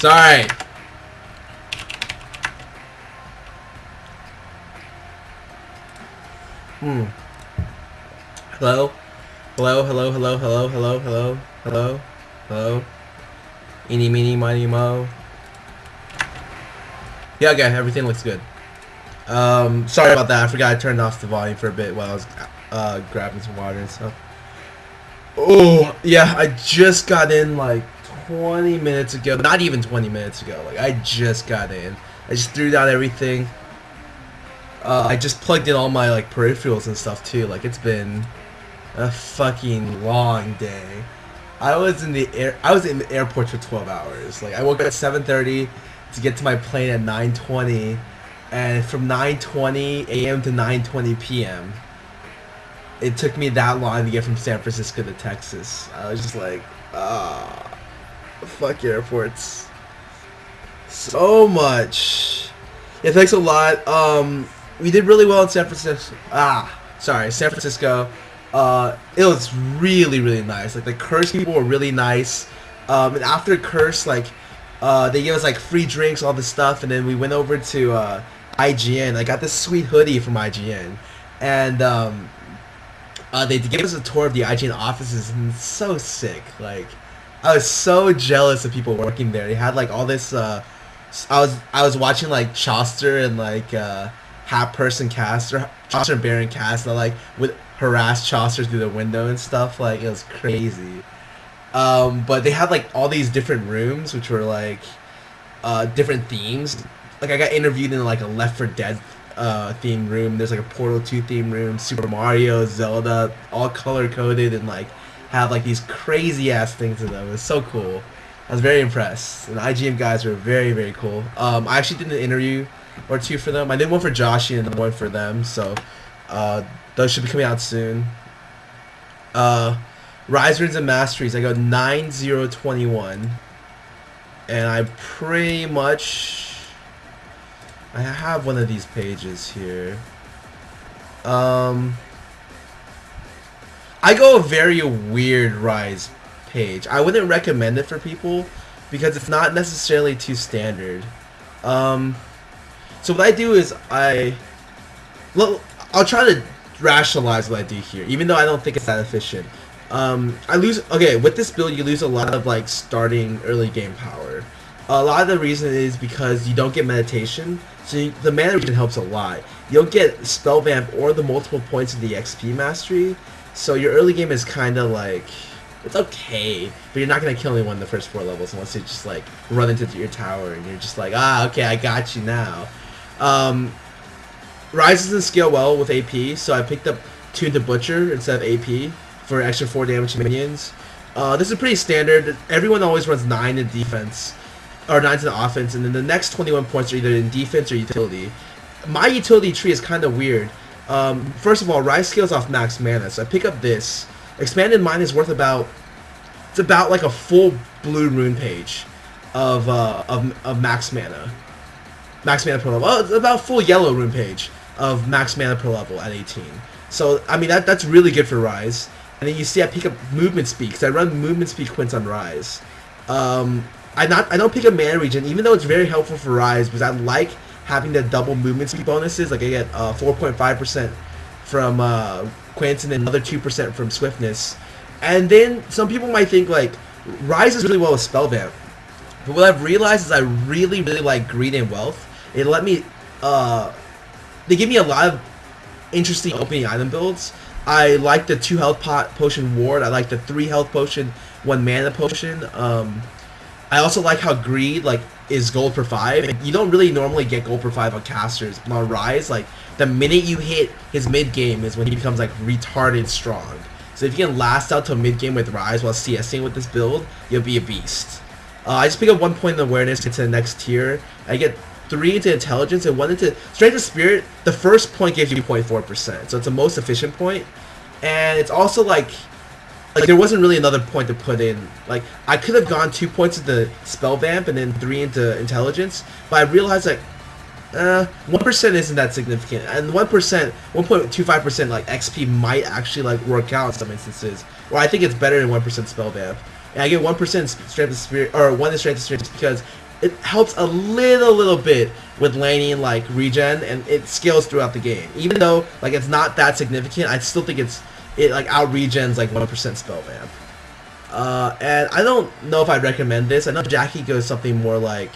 Sorry. Hello? Hello, hello, hello, hello, hello, hello, hello, hello. Eeny, meeny, miny, mo. Yeah, okay, everything looks good. Sorry about that. I forgot I turned off the volume for a bit while I was grabbing some water and stuff. Oh, yeah, I just got in like 20 minutes ago. Not even 20 minutes ago. Like, I just got in. I just threw down everything. I just plugged in all my like peripherals and stuff too. Like, it's been a fucking long day. I was in the airport for 12 hours. Like, I woke up at 7:30 to get to my plane at 9:20, and from 9:20 a.m. to 9:20 p.m. it took me that long to get from San Francisco to Texas. I was just like, fuck airports. So much. Yeah, thanks a lot. We did really well in San Francisco. San Francisco. It was really, really nice. Like, the Curse people were really nice. And after Curse, like, they gave us like free drinks, all this stuff, and then we went over to IGN. I got this sweet hoodie from IGN, and they gave us a tour of the IGN offices, and it's so sick. Like, I was so jealous of people working there. They had like all this. I was watching like Chaucer and like Hat Person cast, or Chaucer and Baron cast, and like would harass Chaucer through the window and stuff. Like, it was crazy. But they had like all these different rooms, which were like different themes. Like, I got interviewed in like a Left 4 Dead themed room. There's like a Portal 2 themed room, Super Mario, Zelda, all color coded, and like have like these crazy ass things in them. It was so cool. I was very impressed. And the IGN guys were very, very cool. I actually did an interview or two for them. I did one for Joshy and one for them. So those should be coming out soon. Rise, Runes, and Masteries. I go 9-0-21. And I pretty much... I have one of these pages here. I go a very weird Rise page. I wouldn't recommend it for people because it's not necessarily too standard. So what I do is I'll try to rationalize what I do here, even though I don't think it's that efficient. With this build you lose a lot of like starting early game power. A lot of the reason is because you don't get meditation, so the mana regen helps a lot. You don't get spell vamp or the multiple points of the XP mastery, so your early game is kind of like, it's okay, but you're not gonna kill anyone in the first 4 levels unless you just like run into your tower and you're just like, okay, I got you now. Rise doesn't scale well with AP, so I picked up Tune to Butcher instead of AP for extra 4 damage to minions. This is pretty standard. Everyone always runs 9 in defense, or 9 to the offense, and then the next 21 points are either in defense or utility. My utility tree is kind of weird. First of all, Rise scales off max mana, so I pick up this. Expanded Mind is worth about like a full blue rune page of max mana. Max mana per level. Oh, it's about full yellow rune page of max mana per level at 18. So I mean that's really good for Rise. And then you see I pick up Movement Speed because I run Movement Speed Quints on Rise. I don't pick up Mana Regen, even though it's very helpful for Rise, because I like having the double movement speed bonuses. Like, I get 4.5% from Quints and then another 2% from Swiftness. And then some people might think like Rise is really well with Spell Vamp, but what I've realized is I really, really like Greed and Wealth. It let me they give me a lot of interesting opening item builds. I like the 2 health potion ward. I like the 3 health potion, 1 mana potion. I also like how Greed like is gold per 5. And you don't really normally get gold per 5 on casters, but on Rise, like the minute you hit his mid game is when he becomes like retarded strong. So if you can last out till mid game with Rise while CSing with this build, you'll be a beast. I just pick up 1 point in awareness, get to the next tier. I get 3 into intelligence and 1 into strength of spirit. The first point gives you 0.4%, so it's the most efficient point. And it's also like there wasn't really another point to put in. Like, I could have gone 2 points into spell vamp and then 3 into intelligence, but I realized like 1% isn't that significant, and 1.25% like XP might actually like work out in some instances. Or I think it's better than 1% spell vamp. And I get 1% strength of spirit, or 1 in strength of spirit, because it helps a little bit with laning like regen, and it scales throughout the game. Even though like it's not that significant, I still think it like out regens like 1% spell vamp. And I don't know if I'd recommend this. I know Jackie goes something more like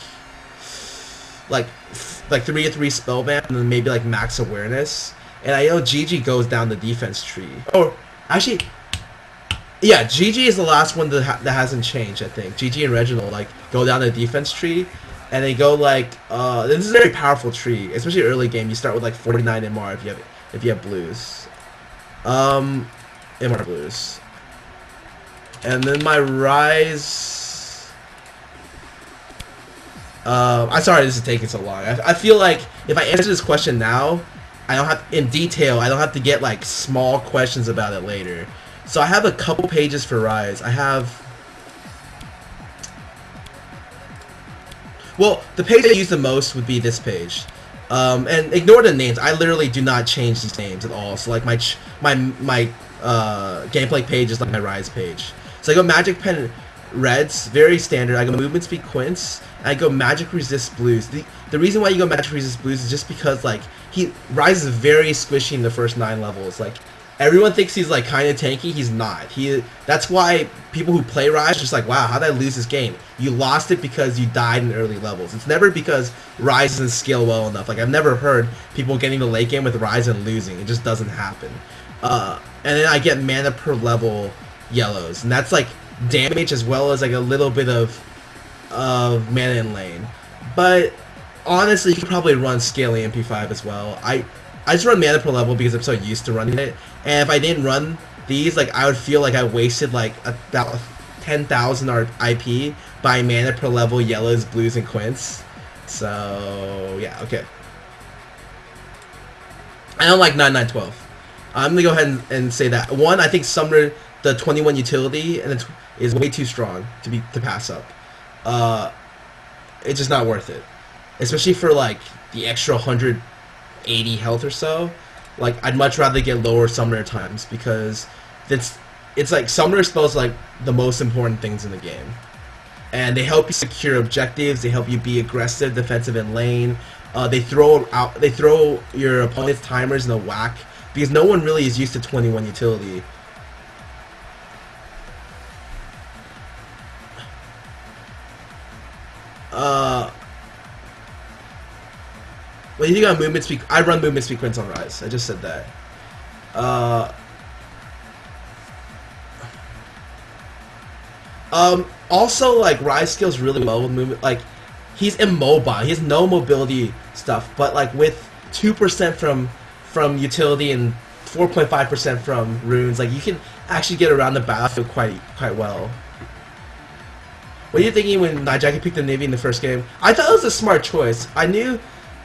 3/3 spell vamp and then maybe like max awareness. And I know Gigi goes down the defense tree. Or actually, yeah, Gigi is the last one that hasn't changed. I think Gigi and Reginald like go down the defense tree, and they go like this is a very powerful tree, especially early game. You start with like 49 MR if you have blues, MR blues, and then my Rise. I'm sorry this is taking so long. I feel like if I answer this question now, I don't have in detail. I don't have to get like small questions about it later. So I have a couple pages for Rise. I have. Well, the page I use the most would be this page, and ignore the names. I literally do not change these names at all. So like my gameplay page is like my Rise page. So I go Magic Pen Reds, very standard. I go Movement Speed Quince. And I go Magic Resist Blues. The reason why you go Magic Resist Blues is just because like Rise is very squishy in the first 9 levels. Like everyone thinks he's like kind of tanky. He's not. That's why people who play Rise are just like, wow, how did I lose this game? You lost it because you died in early levels. It's never because Rise doesn't scale well enough. Like I've never heard people getting the late game with Rise and losing. It just doesn't happen. And then I get mana per level yellows, and that's like damage as well as like a little bit of mana in lane. But honestly, you could probably run scaling MP5 as well. I just run mana per level because I'm so used to running it. And if I didn't run these, like I would feel like I wasted like about 10,000 IP by mana per level yellows, blues, and quints. So yeah, okay. I don't like 9912. I'm gonna go ahead and say that. One, I think Summoner, the 21 utility, and is way too strong to pass up. It's just not worth it, especially for like the extra 180 health or so. Like I'd much rather get lower Summoner times because it's like Summoner spells like the most important things in the game, and they help you secure objectives. They help you be aggressive, defensive in lane. They throw your opponent's timers in a whack because no one really is used to 21 utility. What do you think on movement speed? I run movement speed Quince on Rise. I just said that. Also, like Rise scales really well with movement. Like he's immobile. He has no mobility stuff, but like with 2% from utility and 4.5% from runes, like you can actually get around the battlefield quite well. What are you thinking when Nijaki picked the Navy in the first game? I thought it was a smart choice.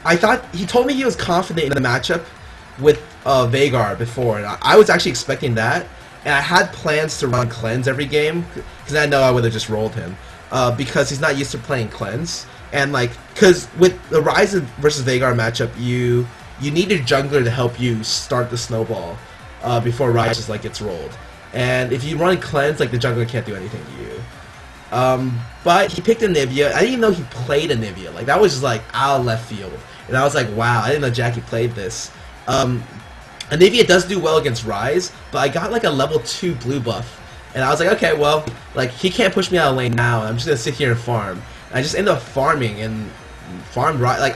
I thought he told me he was confident in the matchup with Veigar before, and I was actually expecting that. And I had plans to run Cleanse every game because I know I would have just rolled him because he's not used to playing Cleanse. And like, because with the Rise versus Veigar matchup, you need a jungler to help you start the snowball before Rise just like gets rolled. And if you run Cleanse, like the jungler can't do anything to you. But he picked Anivia. I didn't even know he played Anivia. Like that was just like out of left field, and I was like, wow, I didn't know Jackie played this. Anivia does do well against Rise, but I got like a level 2 blue buff, and I was like, okay, well, like he can't push me out of lane now. I'm just gonna sit here and farm. And I just ended up farming and farmed Rise. Like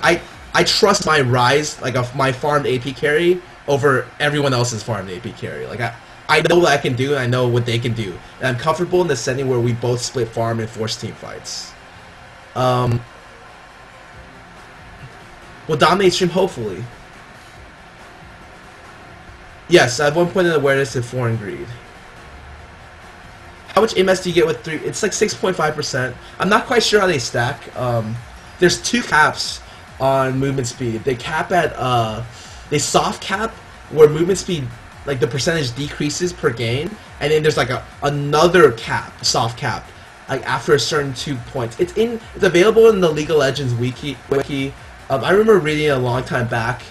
I trust my Rise, like my farmed AP carry over everyone else's farmed AP carry. Like I know what I can do, and I know what they can do. And I'm comfortable in the setting where we both split farm and force team fights. We'll dominate stream, hopefully. Yes, I have 1 point in awareness and 4 in greed. How much MS do you get with 3? It's like 6.5%. I'm not quite sure how they stack. There's 2 caps on movement speed. They cap at, they soft cap where movement speed, like the percentage decreases per game, and then there's like another cap, soft cap, like after a certain 2 points. It's available in the League of Legends wiki. I remember reading it a long time back.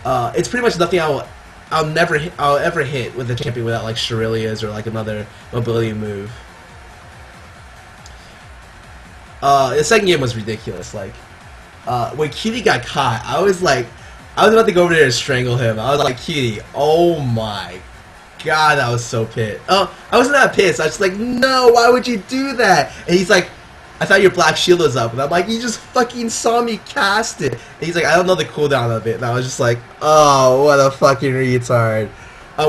It's pretty much nothing I'll ever hit with a champion without like Shurelya's or like another mobility move. The second game was ridiculous. Like, when Cutie got caught, I was about to go over there and strangle him. I was like, Cutie, oh my god, I was so pissed. Oh, I wasn't that pissed. I was just like, no, why would you do that? And he's like, I thought your black shield was up. And I'm like, you just fucking saw me cast it. And he's like, I don't know the cooldown of it. And I was just like, oh, what a fucking retard.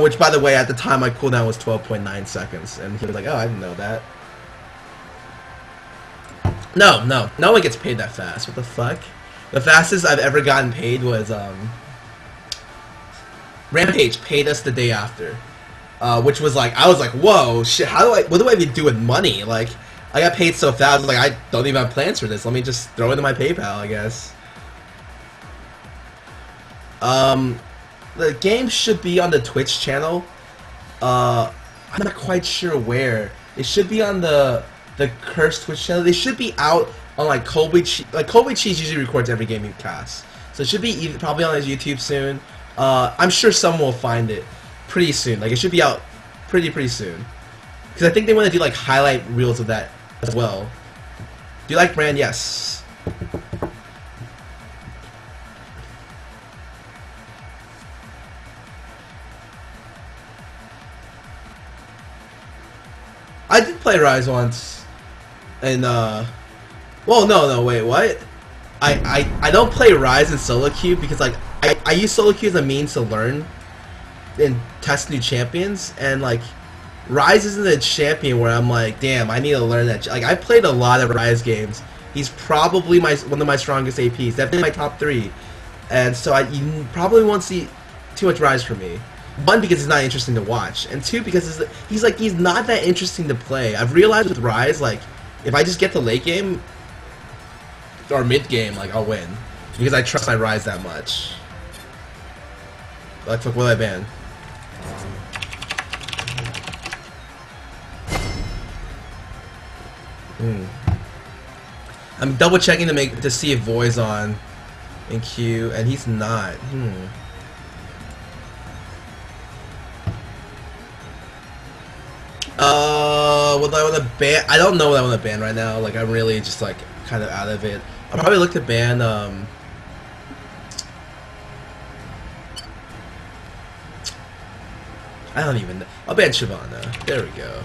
Which, by the way, at the time, my cooldown was 12.9 seconds. And he was like, oh, I didn't know that. No one gets paid that fast. What the fuck? The fastest I've ever gotten paid was, Rampage paid us the day after. Which was like, I was like, whoa, shit, what do I even do with money? Like, I got paid so fast, like, I don't even have plans for this. Let me just throw it into my PayPal, I guess. The game should be on the Twitch channel. I'm not quite sure where. It should be on the Cursed Twitch channel. They should be out on, like, Colby Cheese. Like, Colby Cheese usually records every game he casts. So it should be probably on his YouTube soon. I'm sure someone will find it pretty soon. Like, it should be out pretty soon. Because I think they want to do, like, highlight reels of that as well. Do you like Brand? Yes. I did play Rise once. And, well, no, wait, what? I don't play Rise in solo queue because, like, I use solo queue as a means to learn and test new champions, and, like, Rise isn't a champion where I'm like, damn, I need to learn that. Like, I played a lot of Rise games. He's probably one of my strongest APs, definitely my top 3, and so you probably won't see too much Rise from me. One, because it's not interesting to watch, and two, because he's not that interesting to play. I've realized with Rise, like, if I just get to late game or mid game, like, I'll win because I trust my Rise that much. Like, fuck, what did I ban? I'm double checking to see if Voi's on in queue, and he's not. What do I want to ban? I don't know what I want to ban right now. Like, I'm really just, like, kind of out of it. I'll probably look to ban, I don't even know. I'll ban Shyvana. There we go.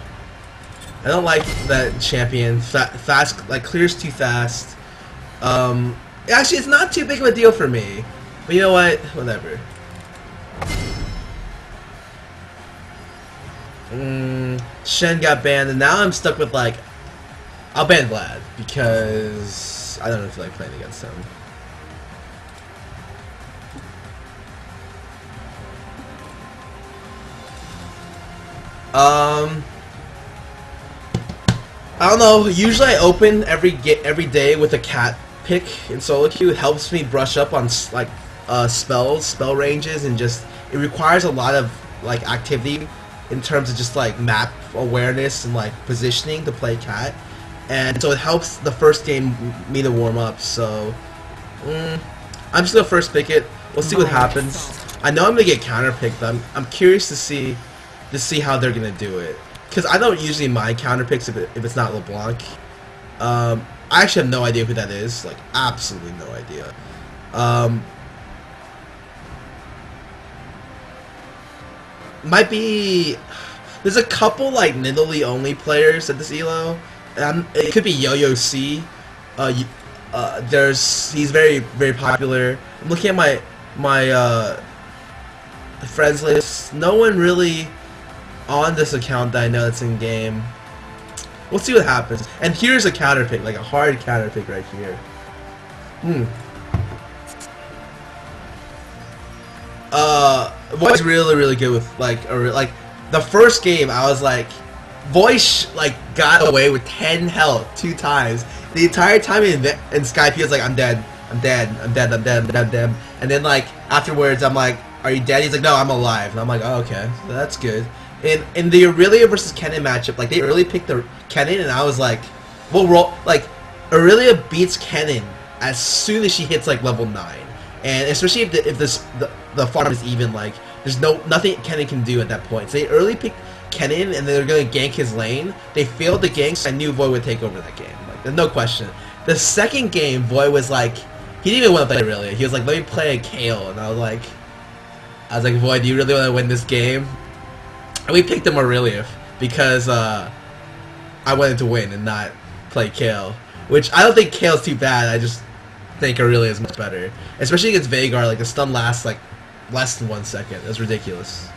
I don't like that champion. Fast, like, clears too fast. Actually, it's not too big of a deal for me. But you know what? Whatever. Shen got banned, and now I'm stuck with, like, I'll ban Vlad because I don't feel like playing against him. I don't know. Usually I open every day with a cat pick in solo queue. It helps me brush up on, like, spell ranges, and just it requires a lot of, like, activity in terms of just, like, map awareness and, like, positioning to play cat, and so it helps the first game me to warm up. So I'm just gonna first pick it. We'll see what happens. I know I'm gonna get counter picked, but I'm curious to see how they're gonna do it. Because I don't usually mind counter picks if it's not LeBlanc. I actually have no idea who that is. Like, absolutely no idea. Might be... There's a couple, like, Nidalee only players at this ELO. It could be Yo-Yo C. He's very, very popular. I'm looking at my friends list. No one really on this account that I know that's in game. We'll see what happens. And here's a counter pick, like a hard counter pick right here. Voi's really good with, like, the first game. I was like, Voice, like, got away with 10 health 2 times. The entire time in Skype, he was like, I'm dead. And then, like, afterwards, I'm like, are you dead? He's like, no, I'm alive. And I'm like, oh, okay, so that's good. In the Aurelia versus Kennen matchup, like, they early picked the Kennen, and I was like, we'll roll. Like, Aurelia beats Kennen as soon as she hits, like, level 9, and especially if the farm is even, like, there's nothing Kennen can do at that point. So they early picked Kennen, and they're gonna gank his lane. They failed the gank, so I knew Void would take over that game. Like, There's no question. The second game, Void was like, he didn't even want to play Aurelia. He was like, let me play a Kale, and I was like, Void, do you really want to win this game? And we picked him Aurelia because I wanted to win and not play Kale. Which, I don't think Kale's too bad, I just think Aurelia is much better. Especially against Veigar, like, the stun lasts, like, less than 1 second. That's ridiculous.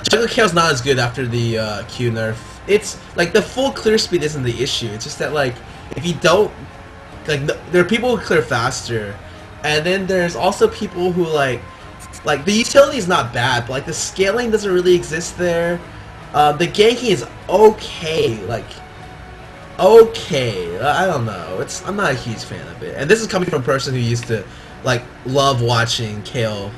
Jungle Kale's not as good after the Q nerf. It's, like, the full clear speed isn't the issue. It's just that, like, if you don't, like, there are people who clear faster. And then there's also people who, like, the utility is not bad, but, like, the scaling doesn't really exist there. The ganking is okay, like, okay. I don't know. I'm not a huge fan of it. And this is coming from a person who used to, like, love watching Kale.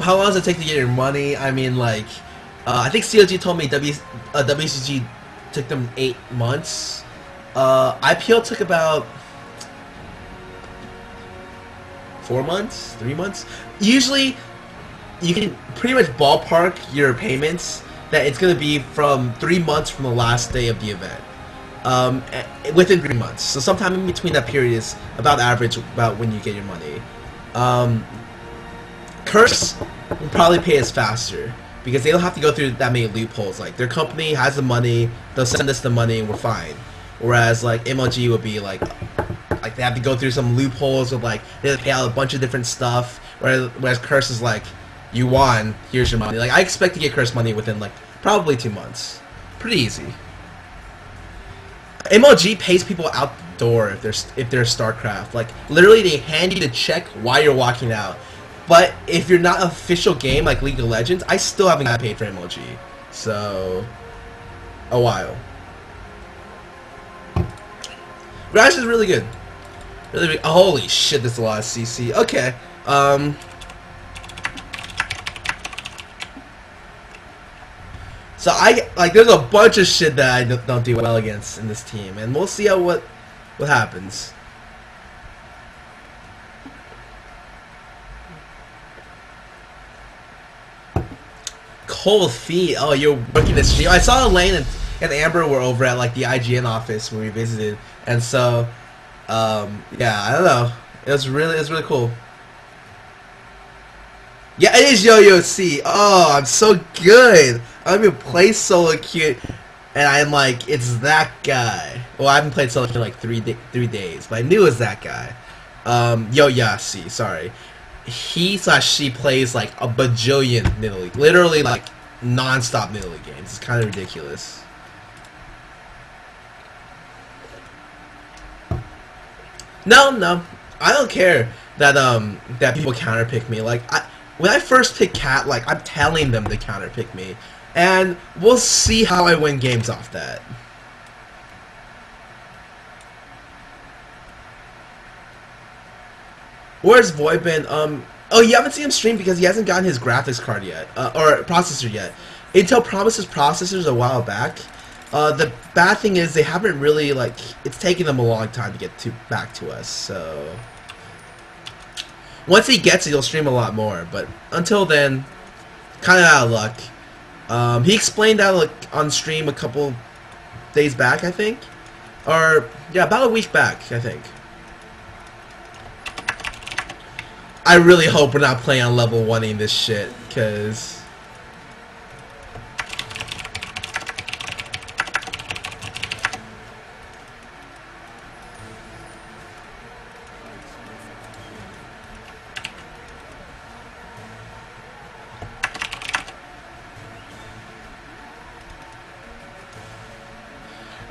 How long does it take to get your money? I mean, like, I think COG told me WCG took them 8 months. IPL took about 4 months, 3 months. Usually, you can pretty much ballpark your payments that it's gonna be from 3 months from the last day of the event. Within 3 months. So sometime in between that period is about average about when you get your money. Curse will probably pay us faster because they don't have to go through that many loopholes. Like, their company has the money, they'll send us the money and we're fine. Whereas, like, MLG would be like they have to go through some loopholes of, like, they have to pay out a bunch of different stuff. Whereas Curse is like, you won, here's your money. Like, I expect to get Curse money within, like, probably 2 months. Pretty easy. MLG pays people out the door if they're StarCraft. Like, literally they hand you the check while you're walking out. But if you're not an official game like League of Legends, I still haven't got paid for MLG. So, a while. Grash is really good. Really big. Oh, holy shit, that's a lot of CC. Okay. So there's a bunch of shit that I don't do well against in this team, and we'll see what happens. Cold feet. Oh, you're working the stream. I saw Elaine and Amber were over at, like, the IGN office when we visited, and so, yeah, I don't know. It was really cool. Yeah, it is Yo-Yo C. Oh, I'm so good. I don't even play solo queue, and I'm like, it's that guy. Well, I haven't played solo queue in like 3 days, but I knew it was that guy. Yo-Yo C. Sorry. He/she plays like a bajillion Nidalee League. Literally, like, non-stop Nidalee League games. It's kind of ridiculous. No. I don't care that that people counterpick me. Like, when I first pick Cat, like, I'm telling them to counterpick me. And we'll see how I win games off that. Where's Void been? Oh, you haven't seen him stream because he hasn't gotten his graphics card yet, or processor yet. Intel promised his processors a while back. The bad thing is they haven't really, like, it's taken them a long time to get back to us, so... Once he gets it, he'll stream a lot more, but until then, kind of out of luck. He explained that, like, on stream a couple days back, I think. Or, yeah, about a week back, I think. I really hope we're not playing on level 1ing this shit, because...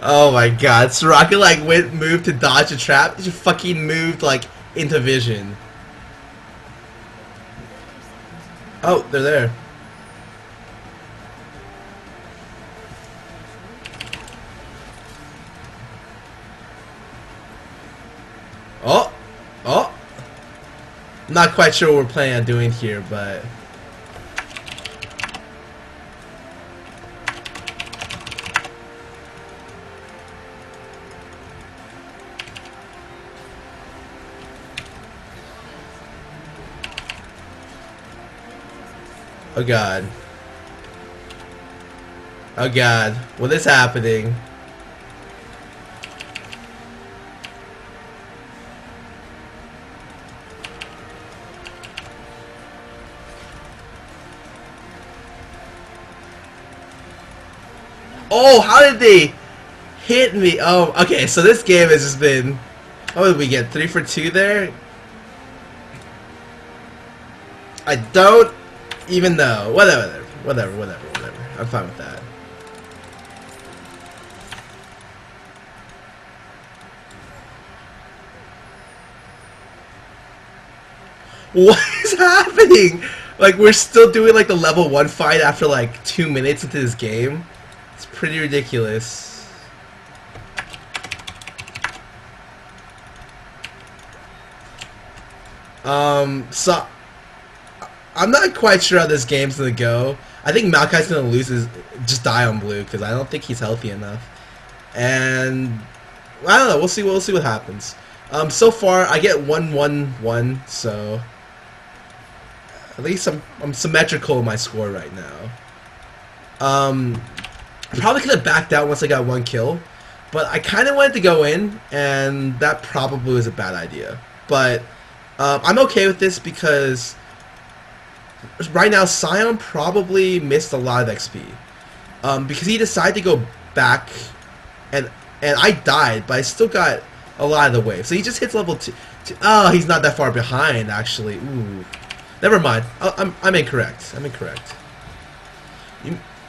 Oh my god, Soraka, like, moved to dodge a trap. She fucking moved, like, into vision. Oh, they're there. Oh! Oh! I'm not quite sure what we're planning on doing here, but... Oh god. Oh god. What is happening? Oh, how did they hit me? Oh, okay, so this game has just been... What did we get? 3 for 2 there? I don't even know. Whatever. I'm fine with that. What is happening? Like, we're still doing, like, the level 1 fight after, like, 2 minutes into this game? It's pretty ridiculous. So... I'm not quite sure how this game's gonna go. I think Maokai's gonna lose just die on blue, because I don't think he's healthy enough. And... I don't know, we'll see what happens. So far, I get 1-1-1, so... At least I'm symmetrical in my score right now. Probably could have backed out once I got 1 kill, but I kind of wanted to go in, and that probably was a bad idea. But I'm okay with this because right now Sion probably missed a lot of XP because he decided to go back, and I died, but I still got a lot of the wave. So he just hits level 2. Oh, he's not that far behind actually. Ooh. Never mind. I'm incorrect.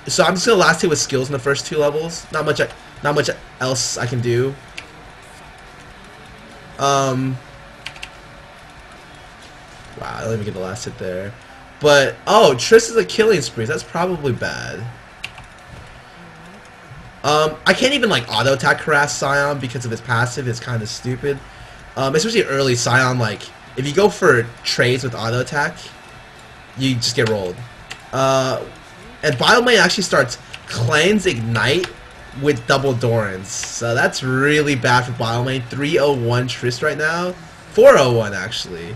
So I'm just gonna last hit with skills in the first 2 levels. Not much else I can do. Wow, I didn't even get the last hit there. But oh, Triss is a killing spree. That's probably bad. I can't even like auto attack harass Sion because of his passive. It's kind of stupid. Especially early Sion, like. If you go for trades with auto attack, you just get rolled. And Biomain actually starts Cleanse Ignite with double Dorans. So that's really bad for Biomain. 301 Triss right now. 401 actually.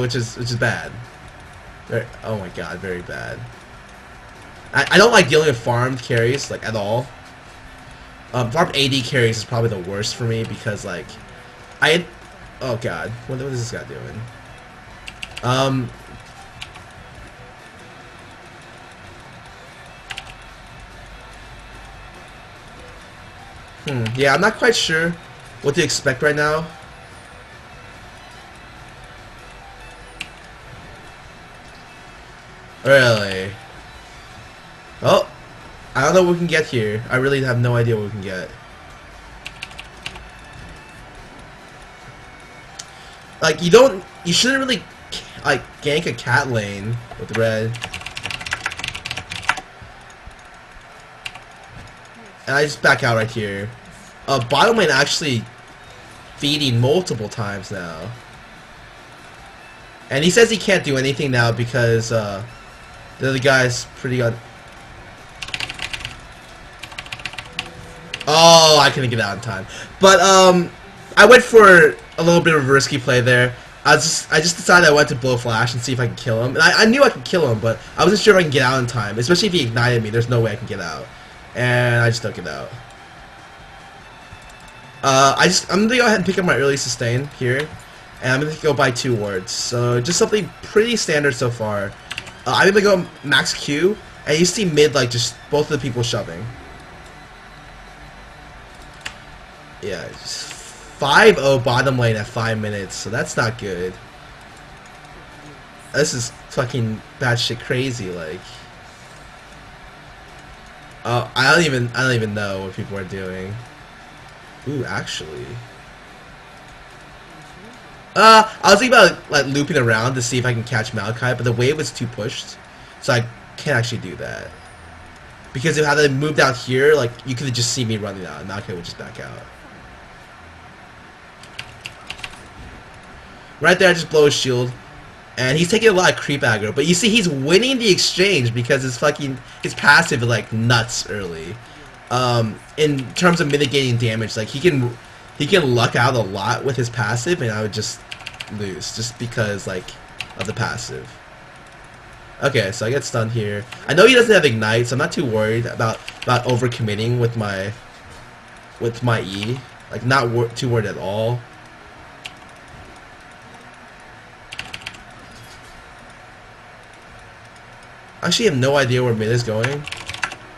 Which is bad. Oh my god, very bad. I don't like dealing with farmed carries like at all. Farm AD carries is probably the worst for me because, like, oh god, what is this guy doing? Yeah, I'm not quite sure what to expect right now. Really? Oh. I don't know what we can get here. I really have no idea what we can get. Like, you shouldn't really, like, gank a cat lane with red. And I just back out right here. Bottom lane actually feeding multiple times now. And he says he can't do anything now because, the other guy's pretty good. Oh, I couldn't get out in time. But I went for a little bit of a risky play there. I just decided I wanted to blow Flash and see if I could kill him. And I knew I could kill him, but I wasn't sure if I can get out in time. Especially if he ignited me, there's no way I can get out. And I just don't get out. I'm gonna go ahead and pick up my early sustain here, and I'm gonna go buy 2 wards. So just something pretty standard so far. I'm gonna go max Q, and you see mid like just both of the people shoving. Yeah, just 5-0 bottom lane at 5 minutes, so that's not good. This is fucking batshit crazy, like. Oh, I don't even know what people are doing. Ooh, actually. I was thinking about like looping around to see if I can catch Maokai, but the wave was too pushed, so I can't actually do that. Because if I had moved out here, like you could have just seen me running out, and Maokai would just back out. Right there, I just blow his shield, and he's taking a lot of creep aggro. But you see, he's winning the exchange because his passive is like nuts early. In terms of mitigating damage, like he can luck out a lot with his passive, and I would just lose just because like of the passive. Okay, so I get stunned here. I know he doesn't have Ignite, so I'm not too worried about overcommitting with my E. Like, not too worried at all. I actually have no idea where mid is going.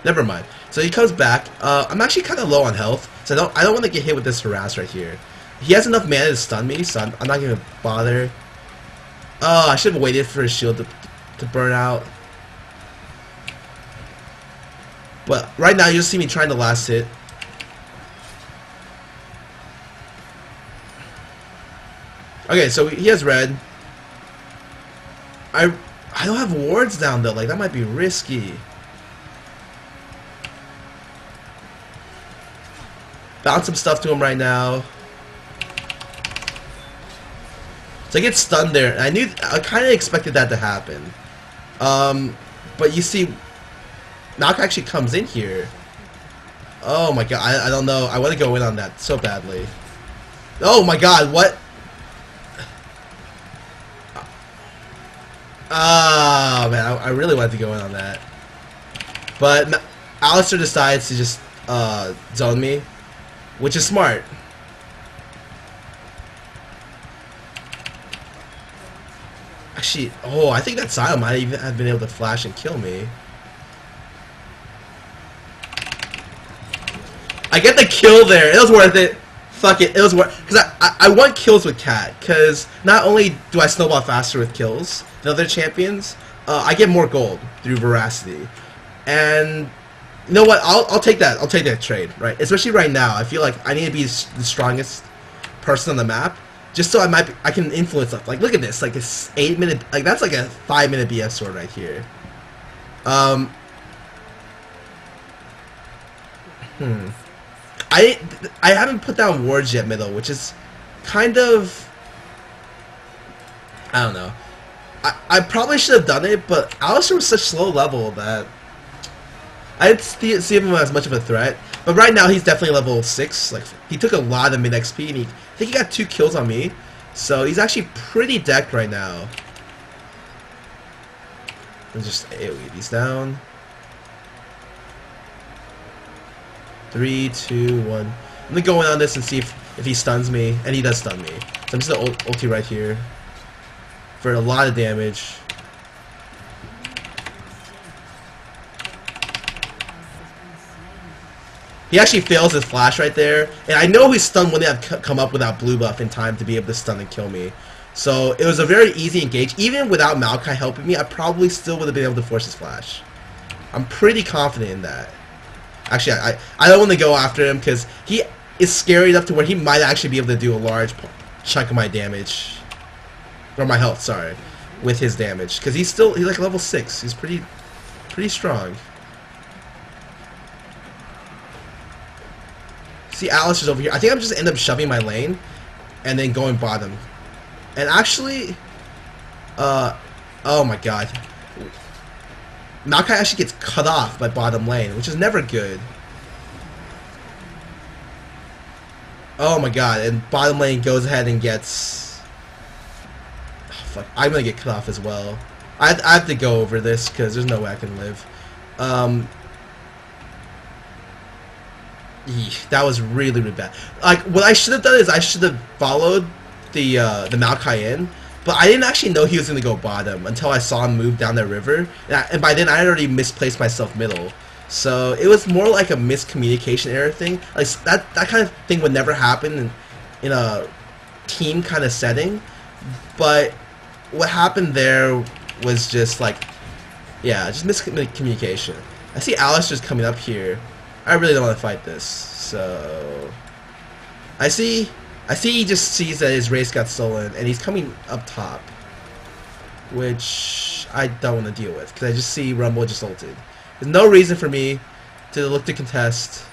Never mind. So he comes back. I'm actually kind of low on health, so I don't want to get hit with this harass right here. He has enough mana to stun me, so I'm not gonna bother. Oh, I should have waited for his shield to burn out. But right now, you just see me trying the last hit. Okay, so he has red. I don't have wards down though. Like, that might be risky. Bounce some stuff to him right now. So I get stunned there. I kind of expected that to happen. But you see, Maokai actually comes in here. Oh my god, I don't know. I want to go in on that so badly. Oh my god, what? Oh man, I really wanted to go in on that. But Alistar decides to just zone me, which is smart. Actually, oh, I think that Sion might even have been able to flash and kill me. I get the kill there. It was worth it. Fuck it. It was worth, because I want kills with Cat, because not only do I snowball faster with kills than other champions, I get more gold through Veracity. And you know what? I'll take that. I'll take that trade, right? Especially right now. I feel like I need to be the strongest person on the map, just so I can influence stuff. Like, look at this. Like, this 8-minute, like, that's like a 5-minute BF sword right here. I haven't put down wards yet middle, which is kind of, I don't know. I probably should have done it, but Alistar was such slow level that I didn't see him as much of a threat. But right now he's definitely level 6. Like, he took a lot of mid XP, and I think he got 2 kills on me. So he's actually pretty decked right now. Let's just AoE these down. 3, 2, 1. I'm gonna go in on this and see if he stuns me, and he does stun me. So I'm just gonna ulti right here for a lot of damage. He actually fails his flash right there, and I know his stun wouldn't have come up without blue buff in time to be able to stun and kill me. So it was a very easy engage. Even without Maokai helping me, I probably still would have been able to force his flash. I'm pretty confident in that. Actually, I don't want to go after him because he is scary enough to where he might actually be able to do a large chunk of my damage, or my health, sorry, with his damage. Because he's like level 6. He's pretty strong. See, Alistar's over here. I think I'm just end up shoving my lane and then going bottom. And actually, oh my god. Maokai actually gets cut off by bottom lane, which is never good. Oh my god, and bottom lane goes ahead and gets... Oh, fuck, I'm gonna get cut off as well. I have to go over this, because there's no way I can live. That was really, really bad. Like, what I should have done is I should have followed the Maokai in, but I didn't actually know he was going to go bottom until I saw him move down the river, and by then I had already misplaced myself middle. So it was more like a miscommunication error thing. Like, that kind of thing would never happen in a team kind of setting, but what happened there was just like, yeah, just miscommunication. I see Alistar's coming up here. I really don't want to fight this, so I see he just sees that his race got stolen, and he's coming up top, which I don't want to deal with, because I just see Rumble just ulted. There's no reason for me to look to contest,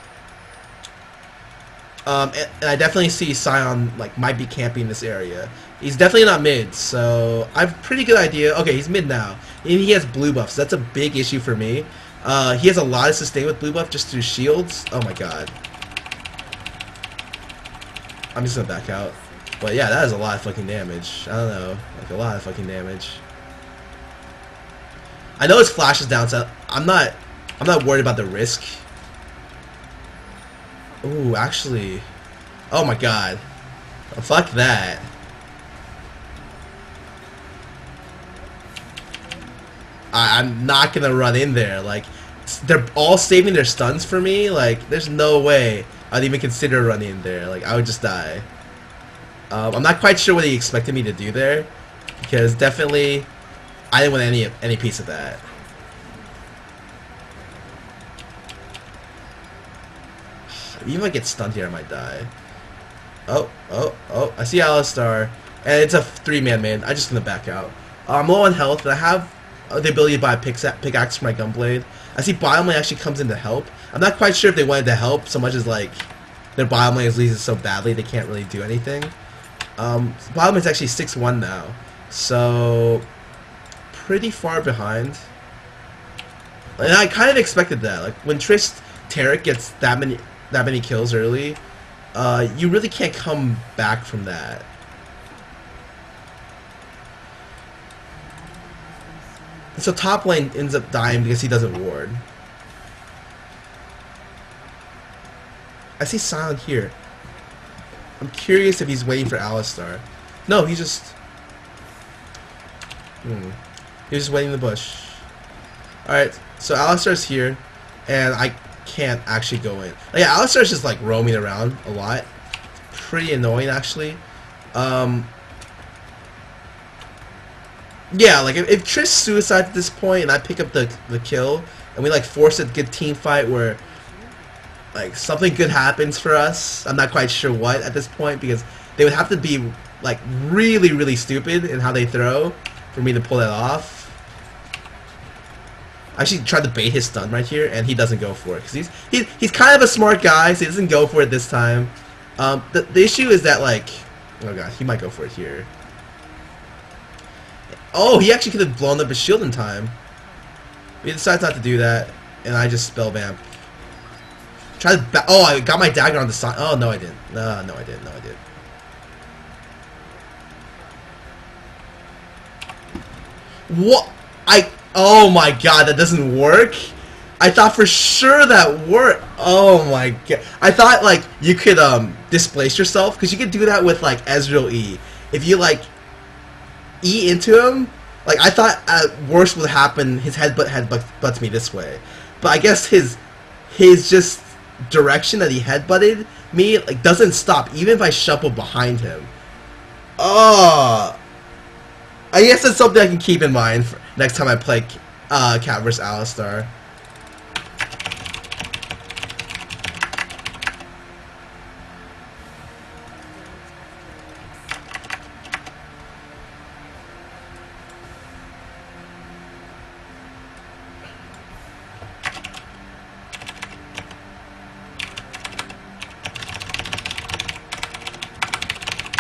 and I definitely see Sion like might be camping this area. He's definitely not mid, so I have a pretty good idea. Okay, he's mid now, and he has blue buffs. So that's a big issue for me. He has a lot of sustain with blue buff just through shields. Oh my god. I'm just gonna back out. But yeah, that is a lot of fucking damage. I don't know, like a lot of fucking damage. I know his flash is down, so I'm not worried about the risk. Ooh, actually, oh my god, fuck that. I'm not gonna run in there. Like, they're all saving their stuns for me. Like, there's no way I'd even consider running in there. Like, I would just die. I'm not quite sure what he expected me to do there, because definitely I didn't want any piece of that. Even if I get stunned here, I might die. Oh, I see Alistar, and it's a 3-man main. I'm just gonna back out. I'm low on health, but I have the ability to buy a pickaxe for my gunblade. I see Bioman actually comes in to help. I'm not quite sure if they wanted to help so much as like their Bioman is losing so badly they can't really do anything. Bioman's actually 6-1 now, so pretty far behind. And I kind of expected that. Like when Tarek gets that many kills early, you really can't come back from that. So top lane ends up dying because he doesn't ward. I see Silent here. I'm curious if he's waiting for Alistar. No, he just... He was just waiting in the bush. Alright, so Alistar's here, and I can't actually go in. Like, yeah, Alistar's just like roaming around a lot. Pretty annoying, actually. Yeah, like if Triss suicides at this point and I pick up the kill and we like force a good team fight where like something good happens for us, I'm not quite sure what at this point, because they would have to be like really stupid in how they throw for me to pull that off. I actually tried to bait his stun right here and he doesn't go for it because he's kind of a smart guy, so he doesn't go for it this time. The issue is that, like, oh god, he might go for it here. Oh, he actually could have blown up his shield in time. But he decides not to do that, and I just spell vamp. Try to oh, I got my dagger on the side. Oh no, I didn't. No, I didn't. No, I didn't. What? Oh my god, that doesn't work. I thought for sure that worked. Oh my god. I thought like you could displace yourself, because you could do that with like Ezreal E. If you like E into him, like I thought at worst would happen his headbutts me this way. But I guess his just direction that he headbutted me like doesn't stop even if I shuffle behind him. Oh, I guess that's something I can keep in mind for next time I play Cat vs Alistar.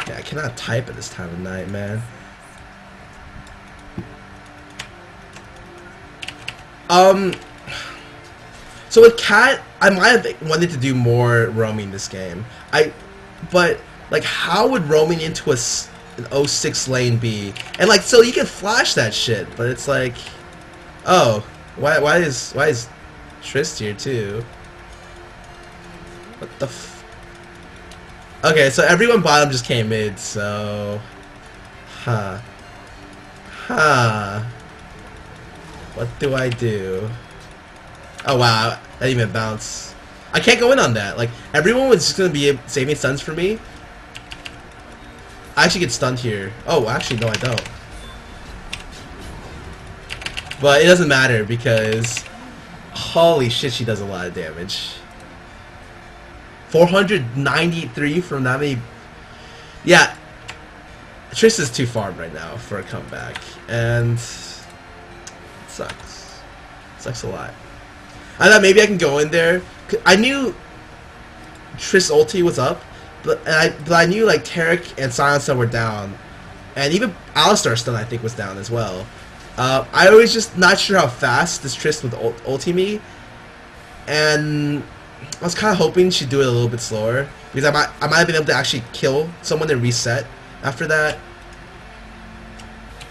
Yeah, I cannot type at this time of night, man. So with Cat, I might have wanted to do more roaming this game. But like, how would roaming into an 06 lane be? And like, so you can flash that shit, but it's like, oh, why is Trist here too? What the f? Okay, so everyone bottom just came mid, so, what do I do? Oh wow, that didn't even bounce. I can't go in on that. Like, everyone was just gonna be saving stuns for me. I actually get stunned here. Oh, actually, no, I don't. But it doesn't matter because, holy shit, she does a lot of damage. 493 from that many. Yeah, Triss is too farmed right now for a comeback, and it sucks. Sucks a lot. I thought maybe I can go in there. I knew Triss ulti was up, but I knew like Tarek and Silencer were down, and even Alistar stun I think was down as well. I was just not sure how fast this Triss would ulti me, and I was kind of hoping she'd do it a little bit slower because I might have been able to actually kill someone and reset after that.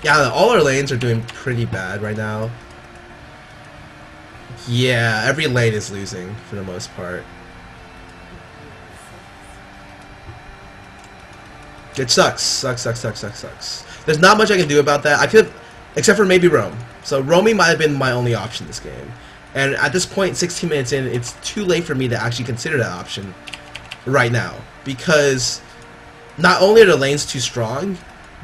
Yeah, all our lanes are doing pretty bad right now. Yeah, every lane is losing for the most part. It sucks. Sucks. There's not much I can do about that. I could, except for maybe roam. So roaming might have been my only option this game. And at this point, 16 minutes in, it's too late for me to actually consider that option right now. Because not only are the lanes too strong,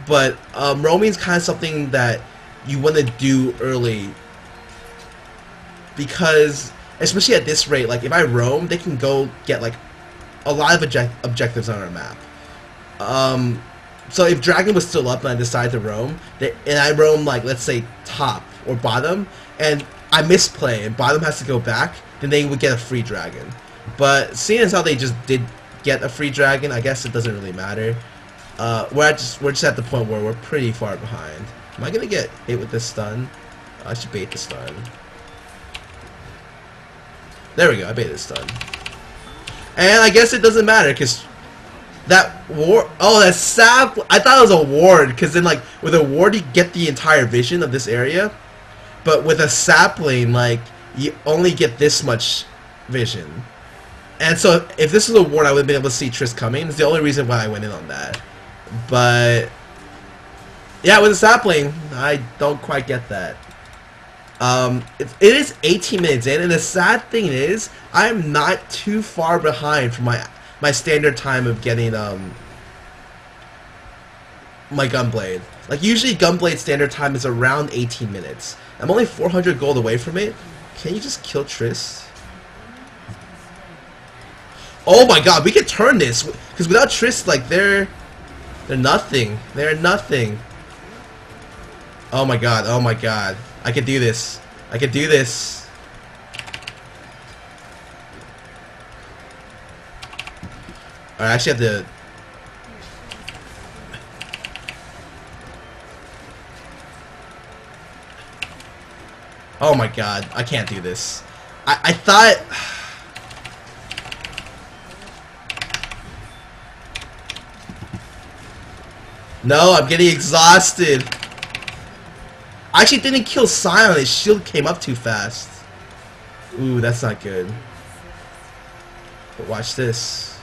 but roaming is kind of something that you want to do early. Because, especially at this rate, like if I roam, they can go get like a lot of objectives on our map. So if Dragon was still up and I decided to roam, and I roam like, let's say, top or bottom, and I misplay and bottom has to go back, then they would get a free Dragon. But seeing as how they just did get a free Dragon, I guess it doesn't really matter. We're just at the point where we're pretty far behind. Am I gonna get hit with this stun? I should bait the stun. There we go, I baited the stun. And I guess it doesn't matter, because that ward... Oh, that sap... I thought it was a ward, because then, like, with a ward, you get the entire vision of this area. But with a sapling, like, you only get this much vision. And so, if this was a ward, I would have been able to see Triss coming. It's the only reason why I went in on that. But... yeah, with a sapling, I don't quite get that. It is 18 minutes in, and the sad thing is, I'm not too far behind from my standard time of getting my Gunblade. Like usually Gunblade standard time is around 18 minutes. I'm only 400 gold away from it. Can you just kill Triss? Oh my god, we can turn this because without Triss, like they're nothing. They're nothing. Oh my god. Oh my god. I can do this. I can do this. I actually have to... Oh my god, I can't do this. I thought... No, I'm getting exhausted. I actually didn't kill Sion, his shield came up too fast. Ooh, that's not good. But watch this.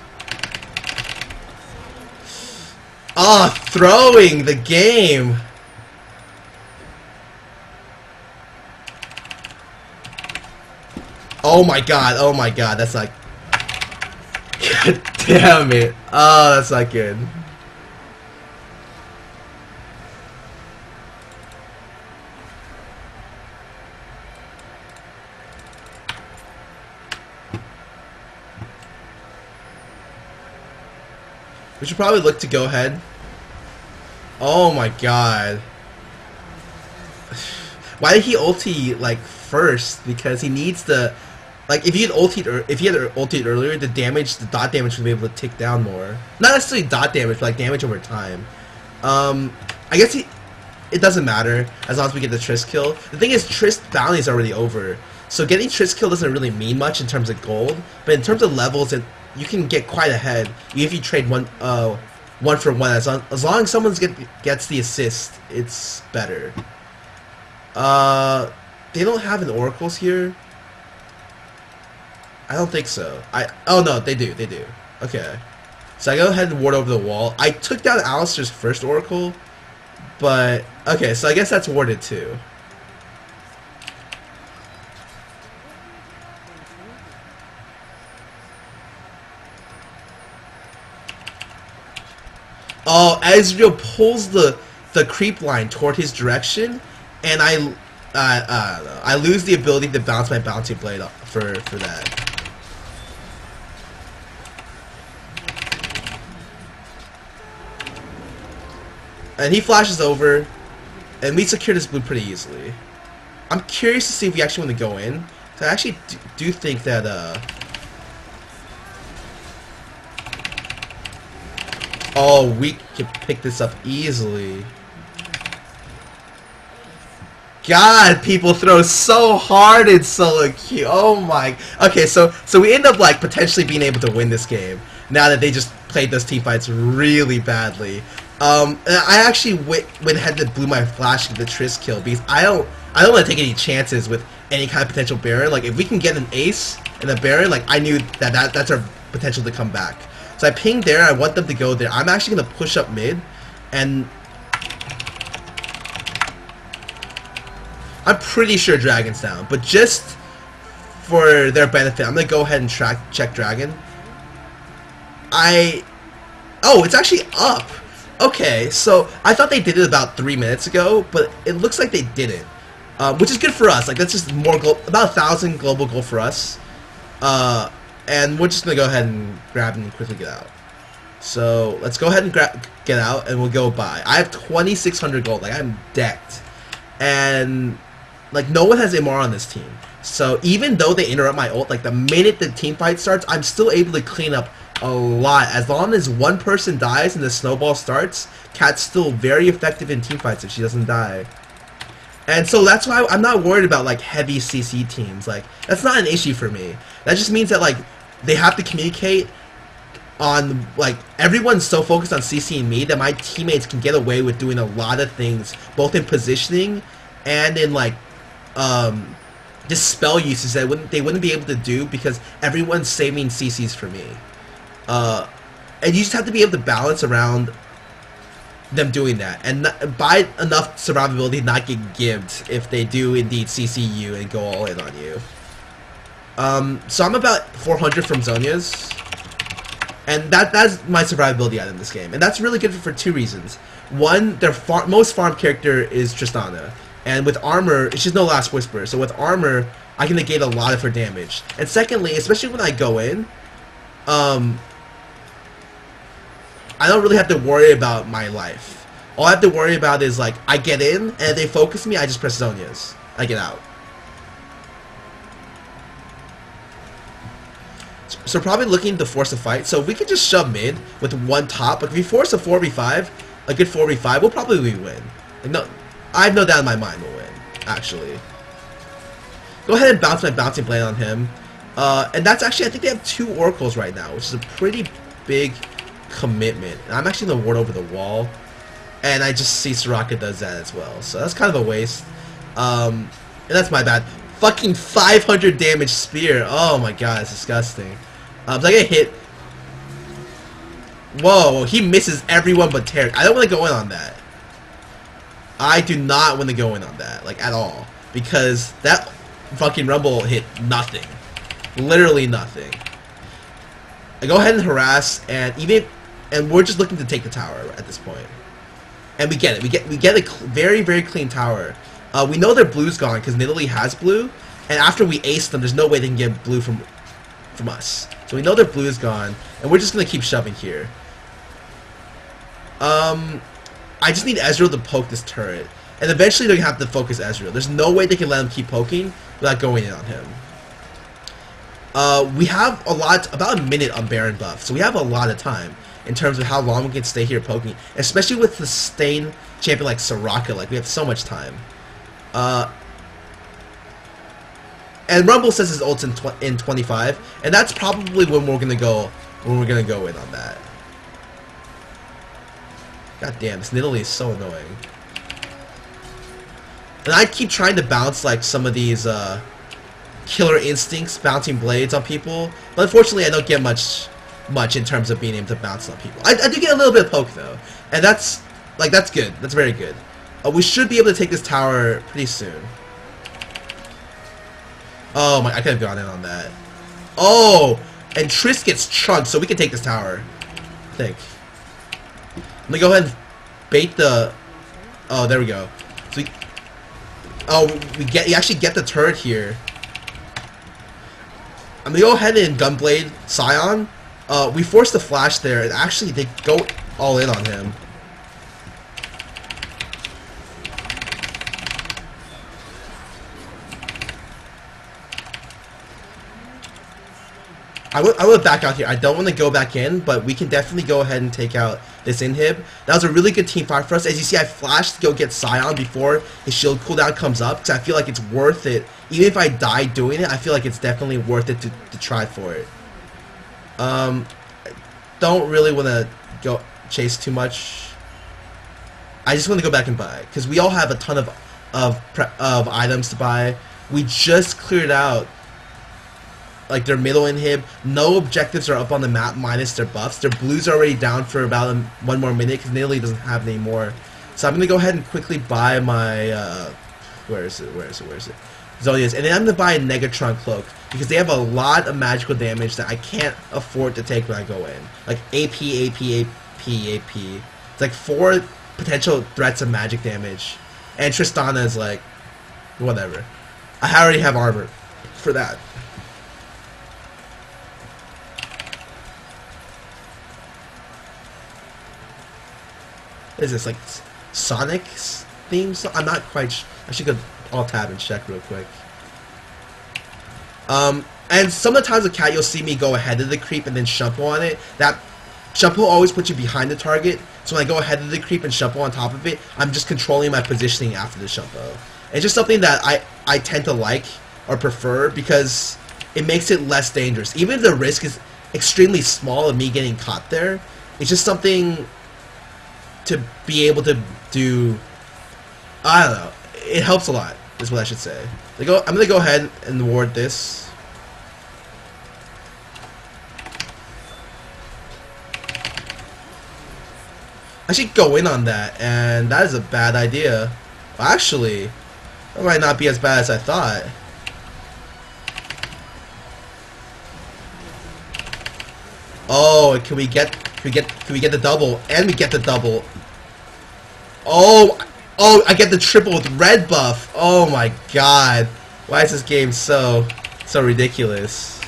Ah, oh, throwing the game. Oh my god, that's not... God damn it. Oh, that's not good. We should probably look to go ahead. Oh my god. Why did he ulti like first? Because he needs to, like, if he had ultied earlier, the dot damage would be able to tick down more. Not necessarily dot damage, but like damage over time. I guess it doesn't matter as long as we get the Triss kill. The thing is, Triss bounty is already over, so getting Triss kill doesn't really mean much in terms of gold. But in terms of levels, you can get quite ahead if you trade one for one. As long as someone gets the assist, it's better. They don't have an oracles here. I don't think so. Oh no, they do. Okay, so I go ahead and ward over the wall. I took down Alistar's first oracle, but okay, so I guess that's warded too. Oh, Ezreal pulls the creep line toward his direction, and I lose the ability to bounce my bounty blade for that. And he flashes over, and we secure this blue pretty easily. I'm curious to see if we actually want to go in. So I actually do think that oh, we can pick this up easily. god, people throw so hard in solo queue. Oh my. Okay, so we end up like potentially being able to win this game now that they just played those team fights really badly. And I actually went ahead and blew my flash into the Triss kill because I don't want to take any chances with any kind of potential Baron. Like if we can get an ace and a Baron, like I knew that's our potential to come back. So I pinged there. I want them to go there. I'm actually gonna push up mid, and I'm pretty sure Dragon's down. But just for their benefit, I'm gonna go ahead and check Dragon. Oh, it's actually up. Okay, so I thought they did it about 3 minutes ago, but it looks like they didn't, which is good for us. Like that's just more about 1,000 global gold for us, and we're just gonna go ahead and grab and quickly get out. So let's go ahead and get out, and we'll go buy. I have 2,600 gold. Like I'm decked, and like no one has MR on this team. So even though they interrupt my ult, like the minute the team fight starts, I'm still able to clean up a lot. As long as one person dies and the snowball starts, Kat's still very effective in team fights if she doesn't die. And so that's why I'm not worried about like heavy CC teams. Like that's not an issue for me. That just means that like they have to communicate on, like everyone's so focused on CCing me that my teammates can get away with doing a lot of things, both in positioning and in like just spell uses that they wouldn't be able to do because everyone's saving CCs for me. And you just have to be able to balance around them doing that and buy enough survivability to not get gibbed if they do indeed CC you and go all in on you. So I'm about 400 from Zhonya's, and that's my survivability item in this game, and that's really good for 2 reasons. One, their most farm character is Tristana, and with armor, it's just no Last Whisper, so with armor, I can negate a lot of her damage. And secondly, especially when I go in, I don't really have to worry about my life. All I have to worry about is, like, I get in, and if they focus me, I just press Zhonya's. I get out. So probably looking to force a fight. So if we could just shove mid with one top, like if we force a 4v5, a good 4v5, we'll probably win. Like, no, I have no doubt in my mind we'll win, actually. Go ahead and bounce my Bouncing Blade on him. And that's actually, I think they have 2 oracles right now, which is a pretty big commitment. And I'm actually going to ward over the wall. And I just see Soraka does that as well. So that's kind of a waste. And that's my bad. Fucking 500 damage spear. Oh my god, it's disgusting. So I get hit. Whoa, he misses everyone but Taric. I don't want to go in on that. I do not want to go in on that, like, at all. Because that fucking Rumble hit nothing. Literally nothing. I go ahead and harass, and we're just looking to take the tower at this point. And we get it. We get a very, very clean tower. We know their blue's gone because Nidalee has blue, and after we ace them, there's no way they can get blue from us. So we know their blue is gone, and we're just gonna keep shoving here. I just need Ezreal to poke this turret, and eventually they're gonna have to focus Ezreal. There's no way they can let him keep poking without going in on him. We have about a minute on Baron buff, so we have a lot of time in terms of how long we can stay here poking, especially with the Stain champion like Soraka. Like, we have so much time. And Rumble says his ult's in 25, and that's probably when we're gonna go in on that. God damn, this Nidalee is so annoying. And I keep trying to bounce like some of these Killer Instincts bouncing blades on people, but unfortunately I don't get much in terms of being able to bounce on people. I do get a little bit of poke though, and that's good. That's very good. We should be able to take this tower pretty soon. Oh my, I could have gone in on that. Oh, and Triss gets chunked, so we can take this tower, I think. Let me go ahead and bait the... Oh, there we go. So we actually get the turret here. I'm gonna go ahead and Gunblade Scion. We force the flash there, and actually they go all in on him. I would back out here. I don't want to go back in, but we can definitely go ahead and take out this inhib. That was a really good team fight for us. As you see, I flashed to go get Sion before his shield cooldown comes up, because I feel like it's worth it. Even if I die doing it, I feel like it's definitely worth it to try for it. Don't really want to go chase too much. I just want to go back and buy, because we all have a ton of items to buy. We just cleared out like their middle inhib. No objectives are up on the map minus their buffs. Their blues are already down for about 1 more minute because Nidalee doesn't have any more. So I'm gonna go ahead and quickly buy my where is it? Zhonya's, and then I'm gonna buy a Negatron cloak because they have a lot of magical damage that I can't afford to take when I go in. Like AP. It's like 4 potential threats of magic damage, and Tristana is like whatever. I already have armor for that. What is this, like Sonic's theme song? I'm not quite I should go alt tab and check real quick. And some of the times with Cat, you'll see me go ahead of the creep and then Shumpo on it. That Shumpo always puts you behind the target, so when I go ahead of the creep and Shumpo on top of it, I'm just controlling my positioning after the Shumpo. It's just something that I tend to like or prefer because it makes it less dangerous. Even if the risk is extremely small of me getting caught there, it's just something to be able to do. I don't know. It helps a lot, is what I should say. I'm gonna go ahead and ward this. I should go in on that, and that is a bad idea. Actually, that might not be as bad as I thought. Oh, can we get the double? And we get the double. Oh, I get the triple with red buff. Oh my god. Why is this game so ridiculous?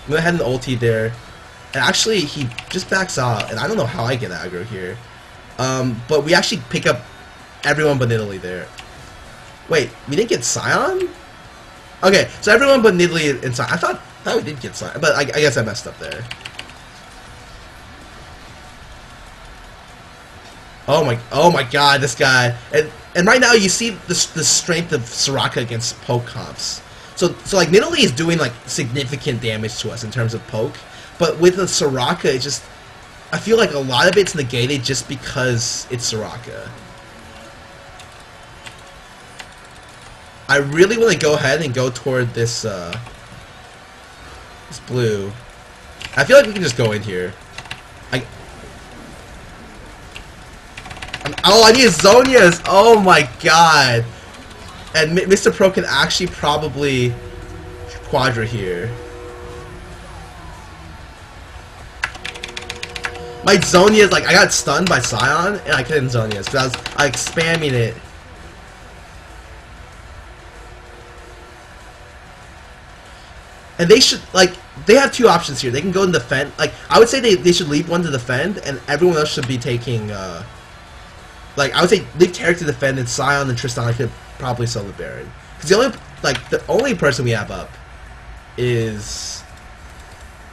I'm gonna head an ulti there. And actually, he just backs out, and I don't know how I get aggro here. But we actually pick up everyone but Nidalee there. Wait, we didn't get Sion? Okay, so everyone but Nidalee and Sion. I thought we did get Sion, but I guess I messed up there. Oh my god, this guy. And right now you see the strength of Soraka against poke comps. So like Nidalee is doing like significant damage to us in terms of poke, but with the Soraka, it's just, I feel like a lot of it's negated just because it's Soraka. I really want to go ahead and go toward this this blue. I feel like we can just go in here. Oh, I need Zhonya's! Oh my god! And Mr. Pro can actually probably Quadra here. My Zhonya's, like, I got stunned by Sion, and I couldn't Zhonya's, because I was, like, spamming it. And they should, like, they have 2 options here. They can go and defend. Like, I would say they should leave one to defend, and everyone else should be taking, like, I would say leave Taric to defend, and Sion and Tristana could probably sell the Baron. Because the only person we have up is,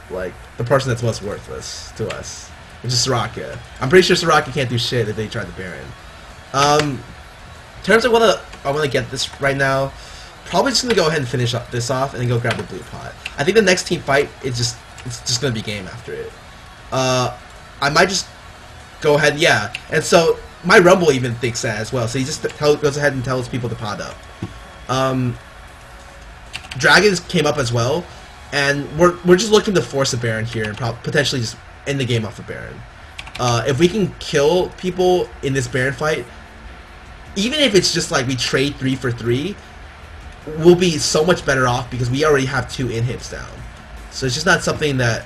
like, the person that's most worthless to us, which is Soraka. I'm pretty sure Soraka can't do shit if they try the Baron. In terms of what I want to get this right now, probably just going to go ahead and finish up this off and then go grab the blue pot. I think the next team fight, it's just going to be game after it. I might just go ahead, yeah. And so my Rumble even thinks that as well, so he just goes ahead and tells people to pod up. Dragons came up as well, and we're just looking to force a Baron here and potentially just end the game off a Baron. If we can kill people in this Baron fight, even if it's just like we trade 3 for 3, we'll be so much better off because we already have 2 inhibs down. So it's just not something that...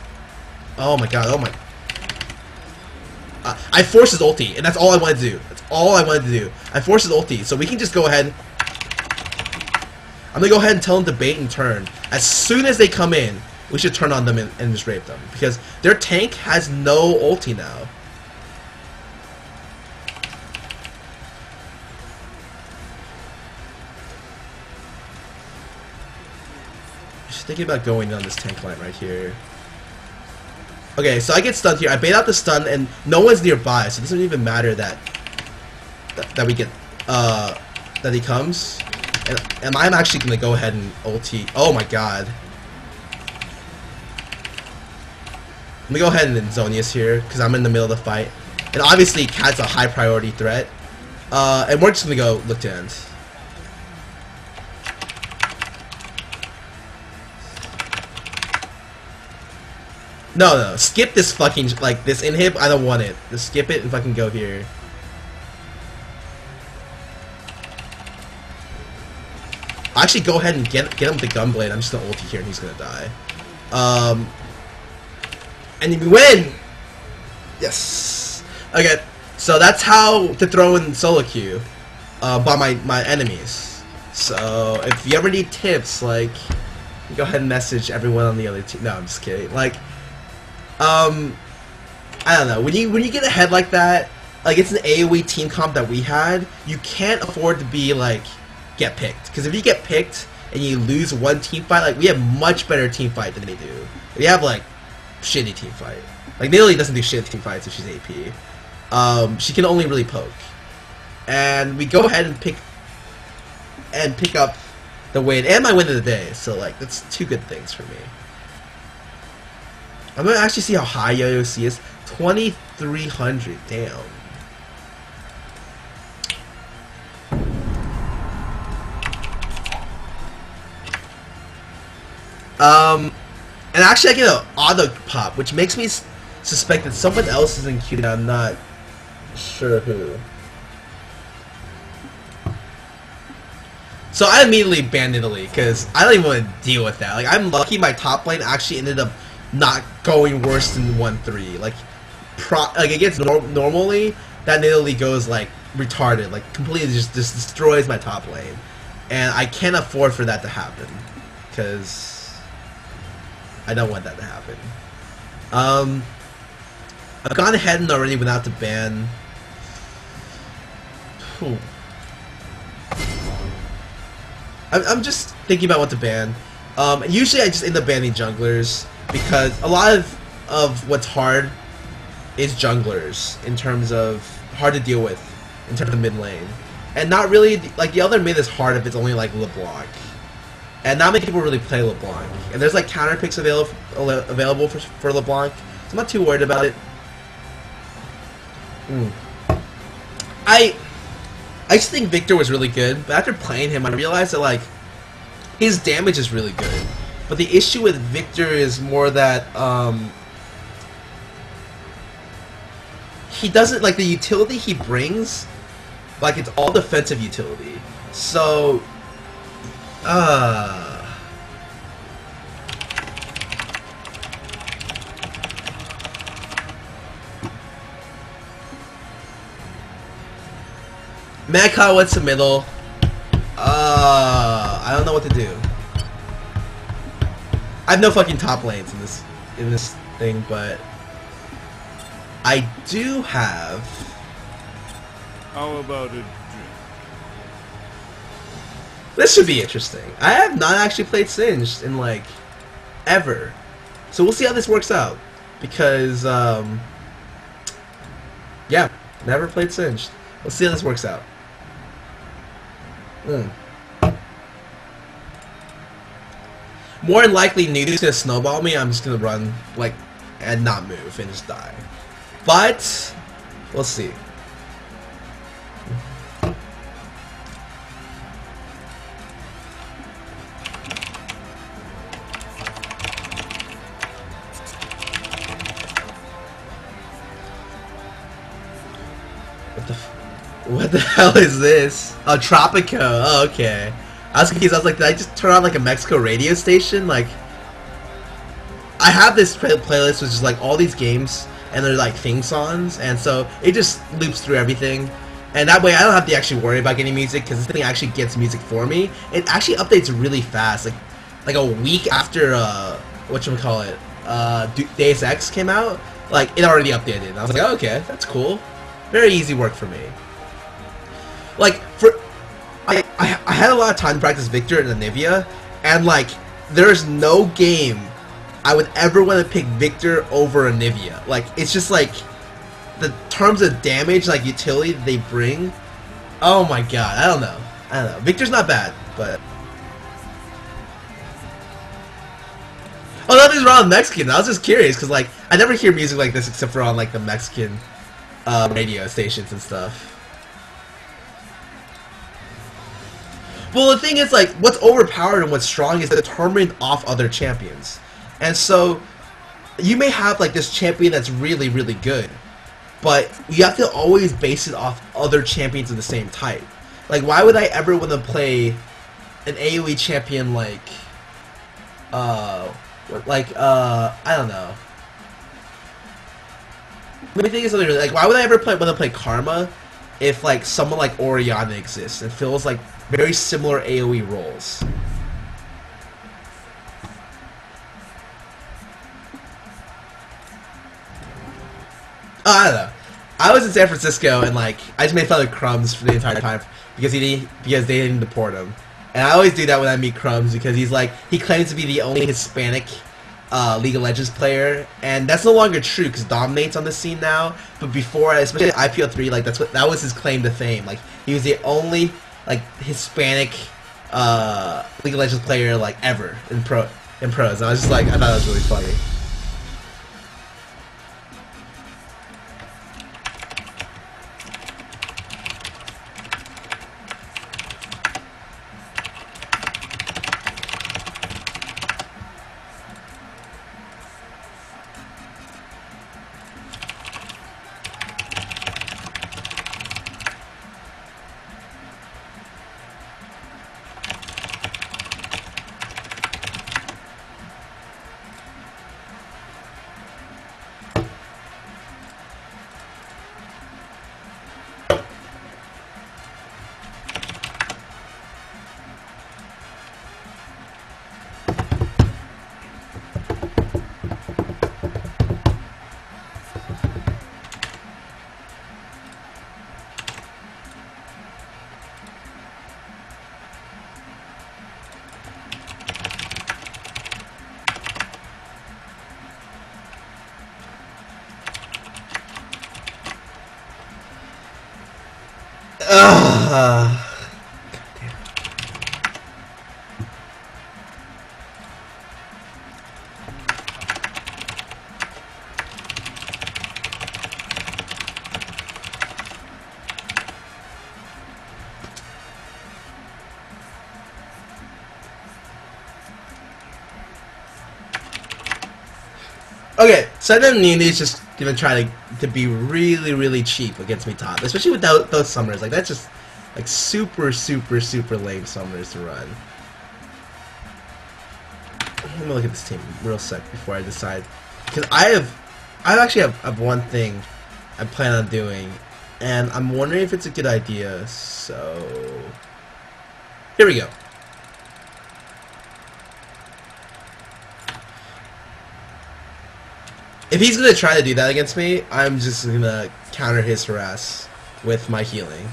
Oh my god, oh my... I forced his ulti, and that's all I wanted to do. That's all I wanted to do. I forced his ulti, so we can just go ahead... I'm gonna go ahead and tell them to bait and turn. As soon as they come in, we should turn on them and just rape them. Because their tank has no ulti now. Just thinking about going on this tank line right here. Okay, so I get stunned here. I bait out the stun, and no one's nearby, so it doesn't even matter that we get that he comes. And I'm actually gonna go ahead and ulti. Oh my god. Let me go ahead and Zonius here because I'm in the middle of the fight, and obviously Cat's a high priority threat. And we're just gonna go look to end. No, skip this fucking, like, this inhib, I don't want it. Just skip it and fucking go here. I'll actually go ahead and get him with the Gunblade. I'm just gonna ulti here and he's gonna die. And we win! Yes! Okay, so that's how to throw in solo queue by my enemies. So, if you ever need tips, like, go ahead and message everyone on the other team. No, I'm just kidding. Like, I don't know. When you get ahead like that, like it's an AoE team comp that we had, you can't afford to be like get picked. Because if you get picked and you lose one team fight, like we have much better team fight than they do. We have like shitty team fight. Like Nidalee doesn't do shit team fights if she's AP. She can only really poke. And we go ahead and pick up the win and my win of the day. So like that's two good things for me. I'm gonna actually see how high Yo-Yo C is. 2,300. Damn. And actually I get an auto pop, which makes me suspect that someone else is in queue that I'm not sure who. So I immediately banned Nidalee because I don't even want to deal with that. Like I'm lucky my top lane actually ended up not going worse than 1-3. Like it gets normally that Nidalee goes like retarded, like completely just destroys my top lane, and I can't afford for that to happen because I don't want that to happen. I've gone ahead and already went out to ban. Whew. I'm just thinking about what to ban. Usually I just end up banning junglers because a lot of what's hard is junglers in terms of hard to deal with in terms of mid lane, and not really like the other mid is hard if it's only like LeBlanc, and not many people really play LeBlanc, and there's like counter picks available for LeBlanc, so I'm not too worried about it. I just think Victor was really good, but after playing him I realized that like his damage is really good, but the issue with Victor is more that he doesn't like the utility he brings, like it's all defensive utility. So Magpie went to middle. I don't know what to do. I have no fucking top lanes in this thing, but I do have. How about it? This should be interesting. I have not actually played Singed in like ever, so we'll see how this works out. Because yeah, never played Singed. Let's see how this works out. More than likely, Nida's gonna snowball me. I'm just gonna run like and not move and just die. But we'll see. What the hell is this? Oh, Tropico. Oh, okay. I was confused. I was like, did I just turn on like a Mexico radio station? Like, I have this playlist which is like all these games and they're like theme songs, and so it just loops through everything. And that way I don't have to actually worry about getting music because this thing actually gets music for me. It actually updates really fast. Like a week after whatchamacallit, Deus Ex came out, like it already updated. And I was like, oh, okay, that's cool. Very easy work for me. Like I had a lot of time to practice Victor and Anivia, and like there's no game I would ever want to pick Victor over Anivia. Like, it's just like the terms of damage, like utility that they bring. Oh my god, I don't know. Victor's not bad, but oh, nothing's wrong with Mexican. I was just curious because like I never hear music like this except for on like the Mexican radio stations and stuff. Well, the thing is, like, what's overpowered and what's strong is determined off other champions. And so, you may have, like, this champion that's really, really good, but you have to always base it off other champions of the same type. Like, why would I ever want to play an AoE champion like, I don't know. Let me think of something really, like, why would I ever want to play Karma if, like, someone like Orianna exists and feels like very similar AoE roles? I don't know. I was in San Francisco and like I just made fun of Crumbs for the entire time because they didn't deport him, and I always do that when I meet Crumbs because he claims to be the only Hispanic League of Legends player, and that's no longer true because Dominate's on the scene now. But before, especially at IPL 3, like that was his claim to fame. Like he was the only like Hispanic League of Legends player like ever in pros. And I was just like, I thought that was really funny. Okay, Sudden Immunity is just gonna try to be really, really cheap against me top, especially with those summoners. Like that's just like super lame summoners to run. Let me look at this team real sec before I decide, because I actually have one thing I plan on doing, and I'm wondering if it's a good idea. So here we go. If he's gonna try to do that against me, I'm just gonna counter his harass with my healing.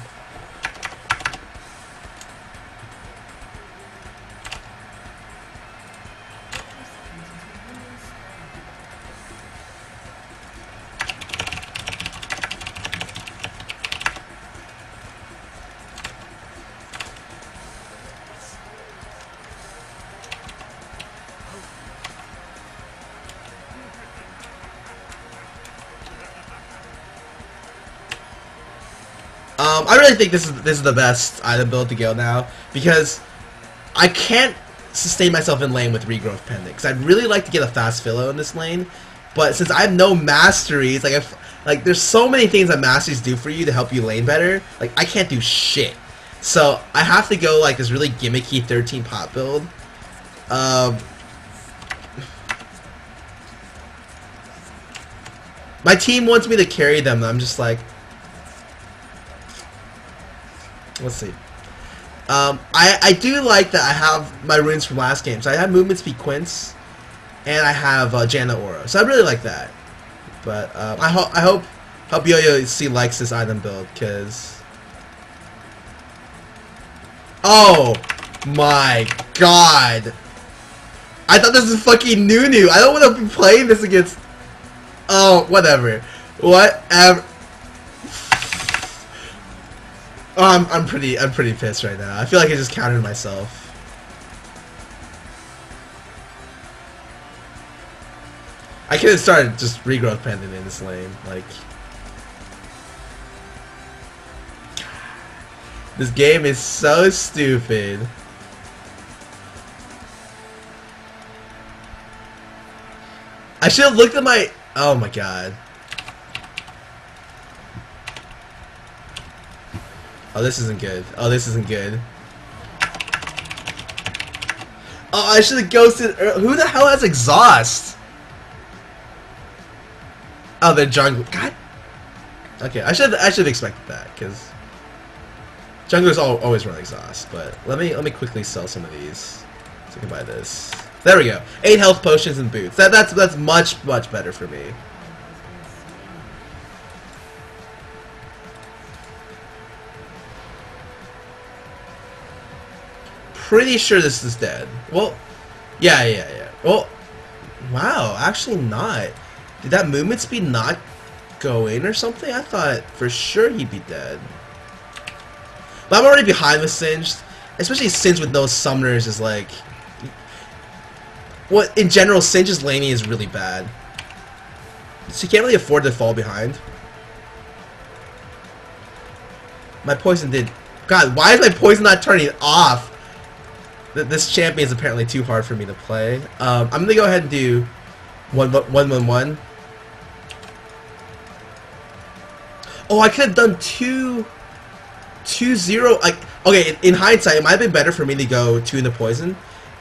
I really think this is the best item build to go now, because I can't sustain myself in lane with Regrowth Pendant, because I'd really like to get a fast Philo in this lane, but since I have no masteries, like there's so many things that masteries do for you to help you lane better, like I can't do shit. So I have to go like this really gimmicky 13 pot build. My team wants me to carry them, I'm just like, let's see. I do like that I have my runes from last game. So I have Movement Speed Quince, and I have Janna Aura. So I really like that. But I hope Yo-Yo likes this item build, because oh my god, I thought this was fucking Nunu. I don't want to be playing this against... Oh, whatever. Whatever. Oh, I'm pretty pissed right now. I feel like I just countered myself. I could have started just regrowth pendant in this lane. Like, this game is so stupid. I should have looked at my... Oh my god. Oh, this isn't good. Oh, this isn't good. Oh, I should have ghosted... Who the hell has exhaust? Oh, the jungle. God. Okay, I should have expected that, because junglers always run exhaust. But let me quickly sell some of these so I can buy this. There we go. 8 health potions and boots. That's much better for me. Pretty sure this is dead. Well, yeah. Well, wow, actually not. Did that movement speed not go in or something? I thought for sure he'd be dead. But I'm already behind with Singed. Especially Singed with no summoners is like... What, in general, Singe's laning is really bad. So you can't really afford to fall behind. My poison did... God, why is my poison not turning off? This champion is apparently too hard for me to play. I'm gonna go ahead and do 1-1-1. Oh, I could have done 2-0. Okay, in hindsight, it might have been better for me to go 2 into poison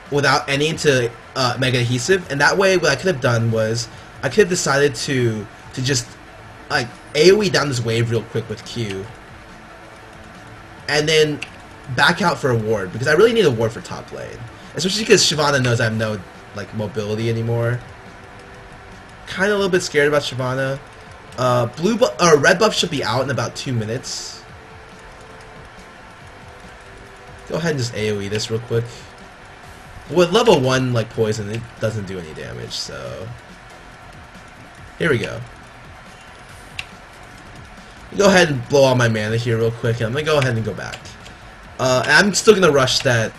without any into mega adhesive, and that way, what I could have done was I could have decided to just like AoE down this wave real quick with Q, and then back out for a ward, because I really need a ward for top lane, especially because Shyvana knows I have no like mobility anymore. Kind of a little bit scared about Shyvana. Red buff should be out in about 2 minutes. Go ahead and just AoE this real quick. With level 1 like poison, it doesn't do any damage, so here we go. Go ahead and blow all my mana here real quick, and I'm gonna go ahead and go back. I'm still gonna rush that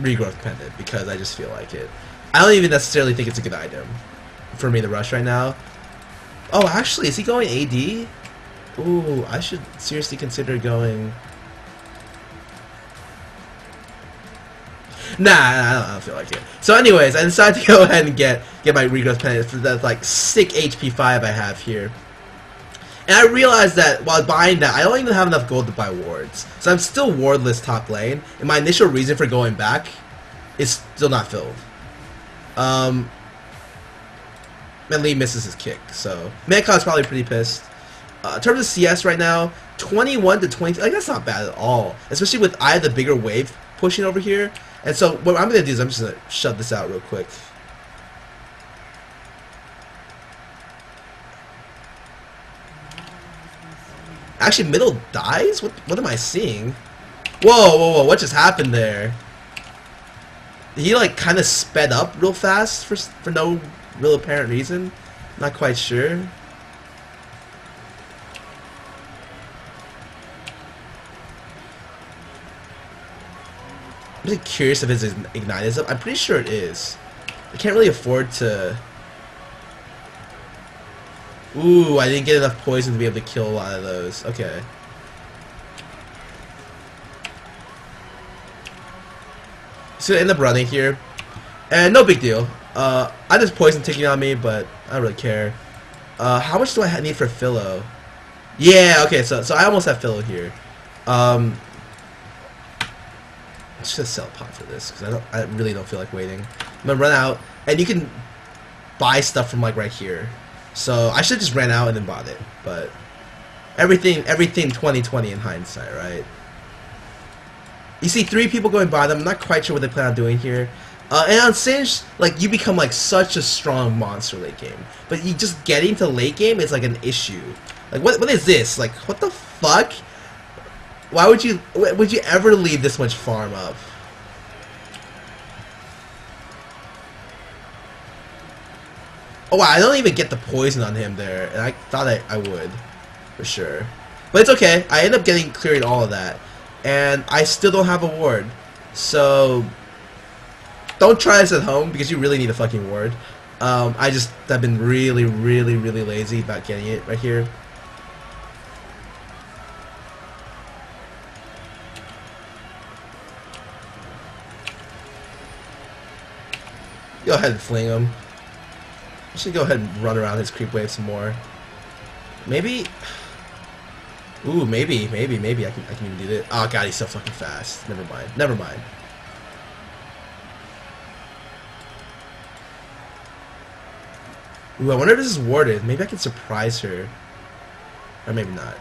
regrowth pendant because I just feel like it. I don't even necessarily think it's a good item for me to rush right now. Oh, actually, is he going AD? Ooh, I should seriously consider going... Nah, I don't feel like it. So anyways, I decided to go ahead and get my regrowth pendant for that like sick HP 5 I have here. And I realized that while buying that, I don't even have enough gold to buy wards. So I'm still wardless top lane, and my initial reason for going back is still not filled. And Lee misses his kick, so Mancaw's probably pretty pissed. In terms of CS right now, 21 to 20, like that's not bad at all. Especially with I have the bigger wave pushing over here. And so what I'm gonna do is I'm just gonna shut this out real quick. Actually, middle dies? What am I seeing? Whoa, what just happened there? He like kind of sped up real fast for no real apparent reason. Not quite sure. I'm really curious if his Ignite is up. I'm pretty sure it is. I can't really afford to... Ooh, I didn't get enough poison to be able to kill a lot of those. Okay. So I end up running here. And no big deal. I just poison ticking on me, but I don't really care. How much do I need for Philo? Yeah, okay, so I almost have Philo here. Let's just sell pot for this because I really don't feel like waiting. I'm gonna run out, and you can buy stuff from like right here. So I should just ran out and then bought it, but everything 2020 in hindsight, right? You see 3 people going by them. I'm not quite sure what they plan on doing here. And on Singed, like you become like such a strong monster late game, but you just getting to late game is like an issue. Like what is this? Like what the fuck? Why would you ever leave this much farm up? Oh, wow, I don't even get the poison on him there, and I thought I would, for sure. But it's okay. I end up clearing all of that, and I still don't have a ward. So don't try this at home because you really need a fucking ward. I just have been really, really, really lazy about getting it right here. Go ahead and fling him. I should go ahead and run around his creep wave some more. Maybe. Ooh, maybe I can even do this. Oh god, he's so fucking fast. Never mind. Never mind. Ooh, I wonder if this is warded. Maybe I can surprise her. Or maybe not.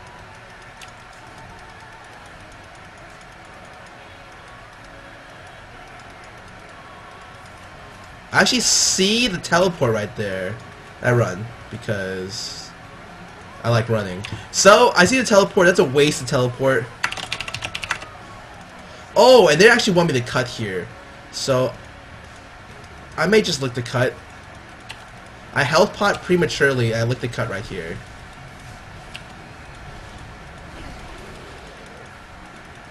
I actually see the teleport right there. I run because I like running. So I see the teleport. That's a waste of teleport. Oh, and they actually want me to cut here. So I may just look to cut. I health pot prematurely. I look to cut right here.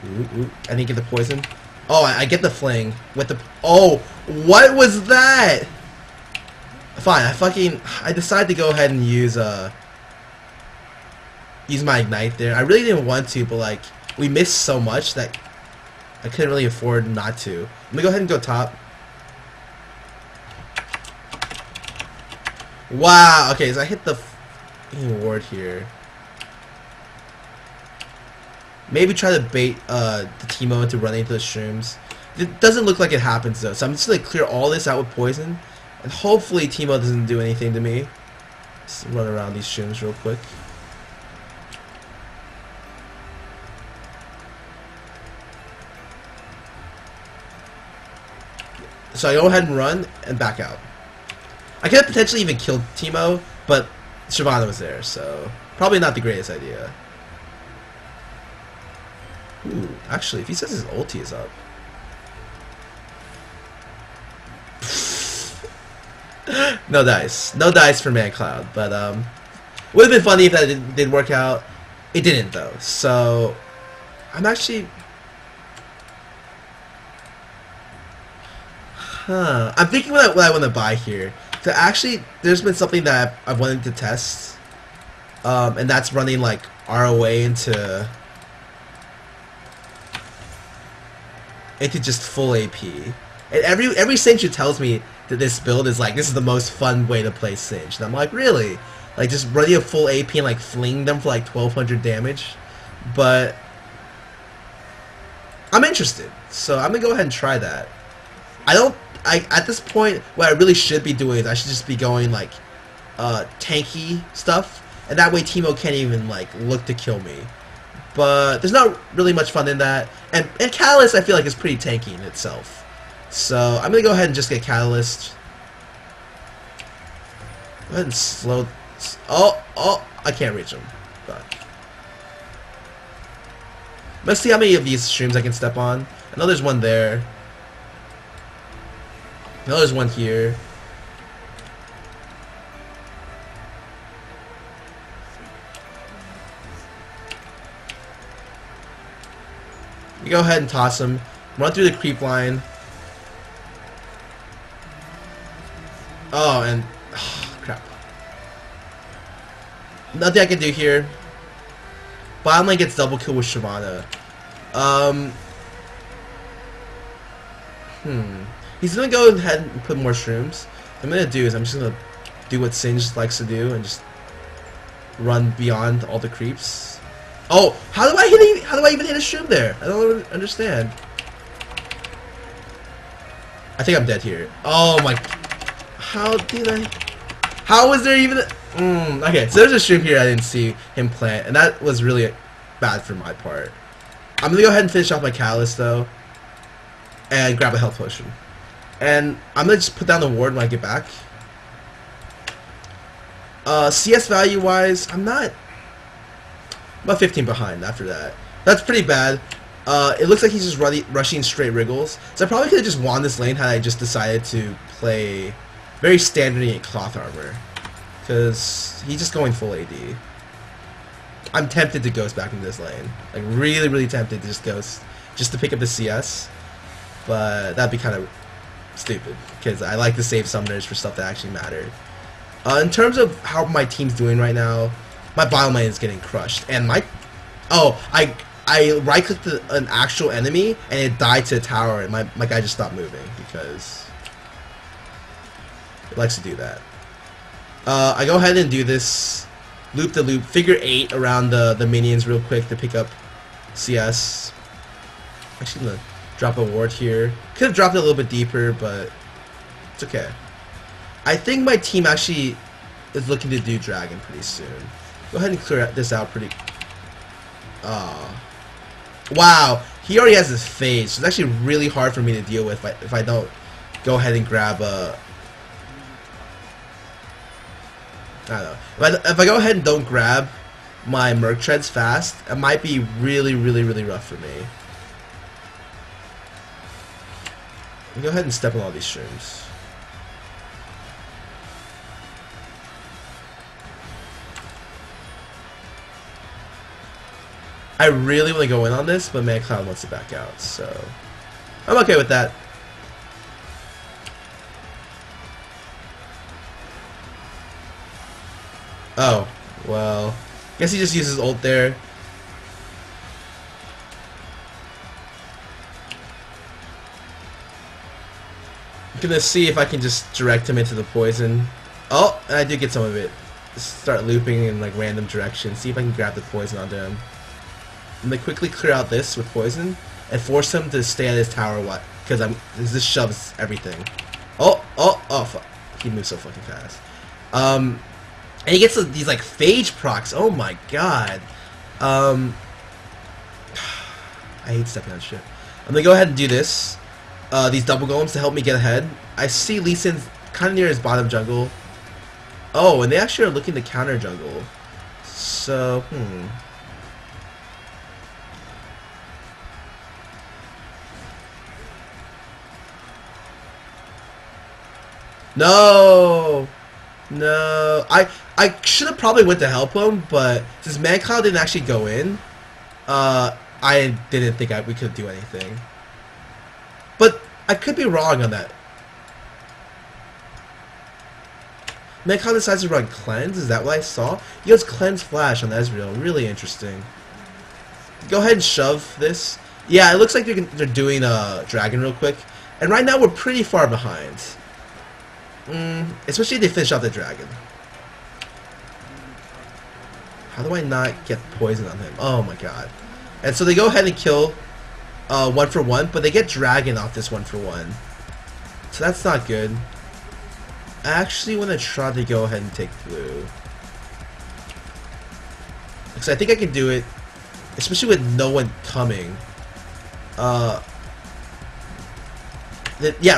Ooh. I didn't get the poison. Oh, I get the fling with the. Oh, what was that? Fine, I decided to go ahead and use my ignite there. I really didn't want to, but like we missed so much that I couldn't really afford not to. Let me go ahead and go top. Wow. Okay, so I hit the ward here. Maybe try to bait the Teemo into running into the shrooms. It doesn't look like it happens though, so I'm just gonna clear all this out with poison, and hopefully Teemo doesn't do anything to me. Just run around these shrooms real quick. So I go ahead and run and back out. I could have potentially even killed Teemo, but Shyvana was there, so probably not the greatest idea. Ooh, actually, if he says his ulti is up. No dice. No dice for ManCloud, but would have been funny if that did work out. It didn't though, so I'm actually I'm thinking what I want to buy here. So actually, there's been something that I've wanted to test, and that's running like ROA into just full AP. And every Singed tells me that this build is like, this is the most fun way to play Singed. And I'm like, really? Like just running a full AP and like fling them for like 1200 damage? But I'm interested, so I'm gonna go ahead and try that. At this point, what I really should be doing is I should just be going like tanky stuff, and that way Teemo can't even like look to kill me. But there's not really much fun in that, and Catalyst I feel like is pretty tanky in itself. So I'm gonna go ahead and just get Catalyst. Go ahead and slow. Oh! I can't reach him. But let's see how many of these streams I can step on. I know there's one there. I know there's one here. You go ahead and toss him. Run through the creep line. Oh, and crap. Nothing I can do here. Bottom lane gets double kill with Shyvana. He's gonna go ahead and put more shrooms. What I'm gonna do is I'm just gonna do what Singed likes to do and just run beyond all the creeps. Oh, how do I even hit a shroom there? I don't understand. I think I'm dead here. Oh my! How did I? How was there even? Okay, so there's a shroom here I didn't see him plant, and that was really bad for my part. I'm gonna go ahead and finish off my Catalyst though, and grab a health potion. And I'm gonna just put down the ward when I get back. CS value wise, I'm about 15 behind after that. That's pretty bad. It looks like he's just rushing straight Wriggles. So I probably could have just won this lane had I just decided to play very standard cloth armor. Because he's just going full AD. I'm tempted to ghost back into this lane. Like, really, really tempted to just ghost. Just to pick up the CS. But that'd be kind of stupid. Because I like to save summoners for stuff that actually mattered. In terms of how my team's doing right now, my bottom lane is getting crushed. And my... Oh, I right-clicked an actual enemy, and it died to a tower, and my guy just stopped moving, because it likes to do that. I go ahead and do this loop-the-loop, figure 8 around the minions real quick to pick up CS. Actually, I'm going to drop a ward here. Could have dropped it a little bit deeper, but it's okay. I think my team actually is looking to do Dragon pretty soon. Go ahead and clear this out pretty... Wow, he already has his phase, so it's actually really hard for me to deal with if I don't go ahead and grab a... I don't know. If I go ahead and don't grab my Merc Treads fast, it might be really, really, really rough for me. I'll go ahead and step on all these shrooms. I really want to go in on this, but Man Cloud wants to back out, so I'm okay with that. Oh, well, guess he just uses ult there. I'm gonna see if I can just direct him into the poison. Oh, and I did get some of it. Just start looping in like random directions. See if I can grab the poison onto him. I'm gonna quickly clear out this with poison and force him to stay at his tower. What? Because this shoves everything. Oh, fuck. He moves so fucking fast. And he gets these like phage procs. Oh my god. I hate stepping on shit. I'm gonna go ahead and do this. These double golems to help me get ahead. I see Lee Sin's kind of near his bottom jungle. Oh, and they actually are looking to counter jungle. So, No! No. I should have probably went to help him, but since Man Cloud didn't actually go in, I didn't think we could do anything. But I could be wrong on that. Man Cloud decides to run Cleanse? Is that what I saw? He goes Cleanse Flash on Ezreal. Really interesting. Go ahead and shove this. Yeah, it looks like they're doing a Dragon real quick. And right now we're pretty far behind. Especially if they finish off the Dragon. How do I not get poison on him? Oh my god. And so they go ahead and kill 1-for-1, but they get Dragon off this 1-for-1. So that's not good. I actually want to try to go ahead and take blue. Because I think I can do it, especially with no one coming. Yeah,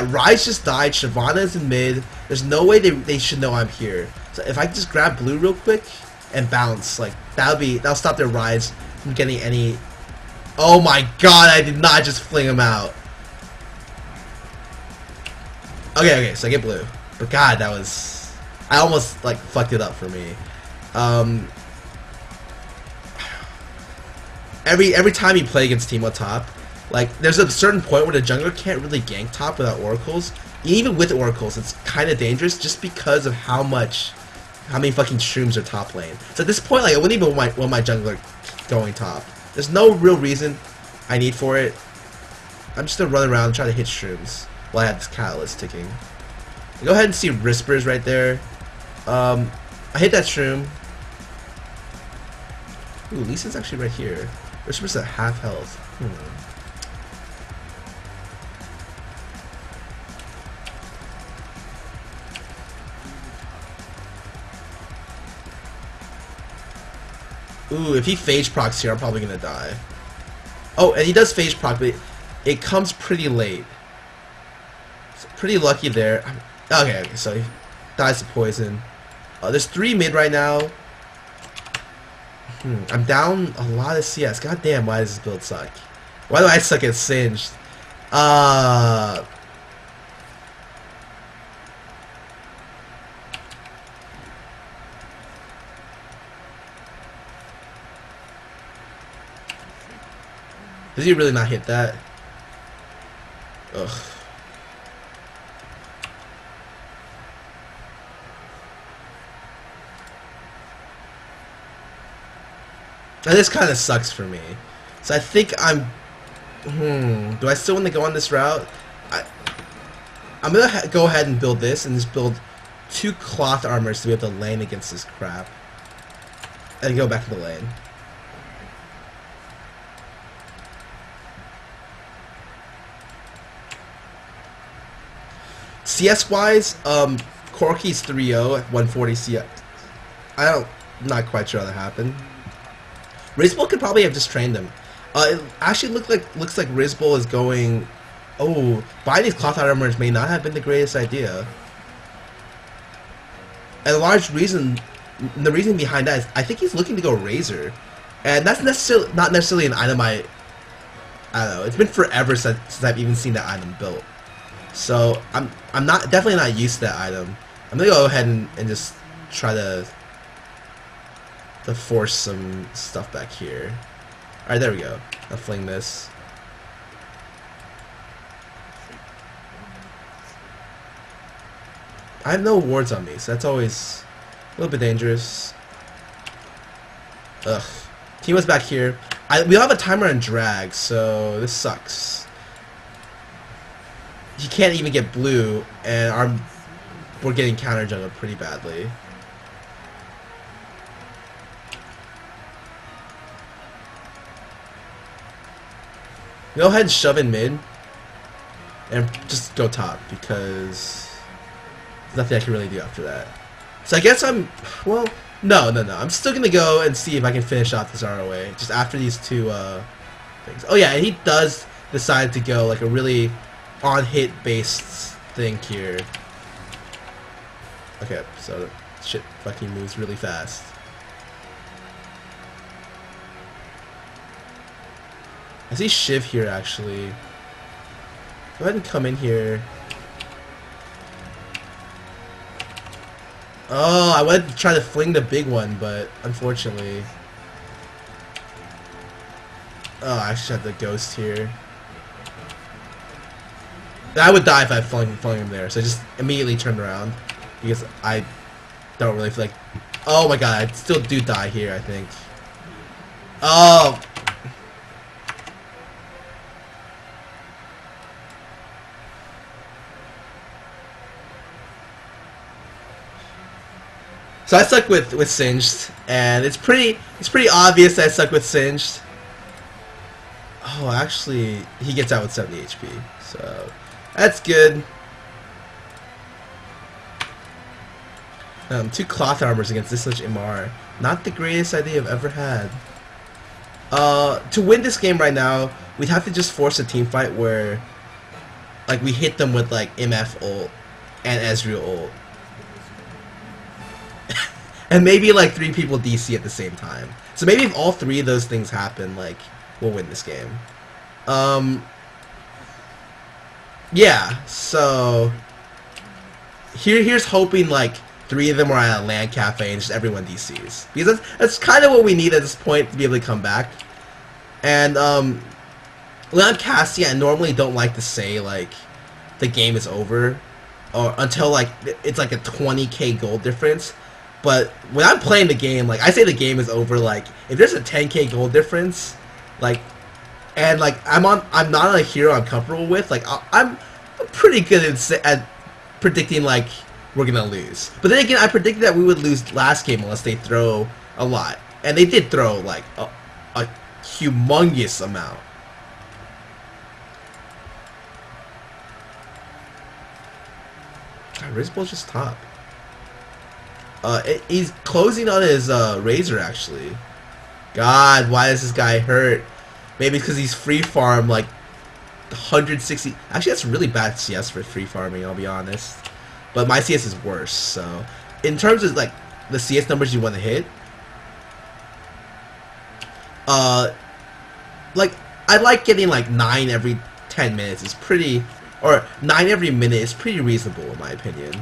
Ryze just died, Shyvana's in mid. There's no way they should know I'm here. So if I can just grab blue real quick and bounce, like that'll stop their Ryze from getting any. Oh my god, I did not just fling him out. Okay, so I get blue. But god, that was, I almost like fucked it up for me. Every time you play against Teemo top, like there's a certain point where the jungler can't really gank top without oracles. Even with oracles, it's kind of dangerous just because of how many fucking shrooms are top lane. So at this point, like I wouldn't even want my jungler going top. There's no real reason I need for it. I'm just gonna run around and try to hit shrooms while I have this catalyst ticking. Go ahead and see Whispers right there. I hit that shroom. Ooh, Lee Sin's actually right here. Whispers at half health. Ooh, if he phage procs here, I'm probably gonna die. Oh, and he does phage proc, but it comes pretty late. So pretty lucky there. Okay, so he dies to poison. There's 3 mid right now. I'm down a lot of CS. God damn, why does this build suck? Why do I suck at Singed? Does he really not hit that? Ugh. And this kind of sucks for me. So I think I'm... do I still want to go on this route? I'm going to go ahead and build this and just build 2 cloth armors to be able to lane against this crap. And go back to the lane. CS-wise, Corki's 3-0 at 140 CS. I'm not quite sure how that happened. Rizbol could probably have just trained him. It actually looks like Rizbol is going... Oh, buying these cloth armors may not have been the greatest idea. And a large reason... The reason behind that is I think he's looking to go Razor. And that's not necessarily an item I don't know. It's been forever since I've even seen that item built. So I'm definitely not used to that item. I'm gonna go ahead and just try to force some stuff back here. Alright, there we go. I'll fling this. I have no wards on me, so that's always a little bit dangerous. Ugh. Teemo's back here. We don't have a timer on drag, so this sucks. He can't even get blue, and we're getting counter jungled pretty badly. Go ahead and shove in mid, and just go top, because there's nothing I can really do after that. So I guess well, no. I'm still going to go and see if I can finish off this ROA, just after these 2 things. Oh yeah, and he does decide to go like a really on-hit based thing here. Okay, so shit fucking moves really fast. I see Shiv here actually. Go ahead and come in here. Oh, I wanted to try to fling the big one, but unfortunately. Oh, I actually have the ghost here. I would die if I flung him there, so I just immediately turned around because I don't really feel like. Oh my god, I still do die here, I think. Oh. So I stuck with Singed, and it's pretty obvious that I stuck with Singed. Oh, actually, he gets out with 70 HP, so that's good. 2 cloth armors against this much MR. Not the greatest idea I've ever had. To win this game right now, we'd have to just force a team fight where, like, we hit them with like MF ult and Ezreal ult. And maybe like 3 people DC at the same time. So maybe if all 3 of those things happen, like, we'll win this game. Yeah, so here's hoping like 3 of them are at a LAN cafe and just everyone DCs. Because that's kind of what we need at this point to be able to come back. And when I'm casting, I normally don't like to say like the game is over or until like it's like a 20k gold difference. But when I'm playing the game, like, I say the game is over, like, if there's a 10k gold difference, like, and, like, I'm not on a hero I'm comfortable with, like, I'm pretty good at predicting, like, we're gonna lose. But then again, I predicted that we would lose last game unless they throw a lot. And they did throw, like, a humongous amount. God, Rizbol's just top. He's closing on his Razor, actually. God, why is this guy hurt? Maybe because he's free farm like 160. Actually, that's really bad CS for free farming, I'll be honest. But my CS is worse, so in terms of like the CS numbers you want to hit, like I like getting like 9 every 10 minutes is pretty, or 9 every minute is pretty reasonable in my opinion.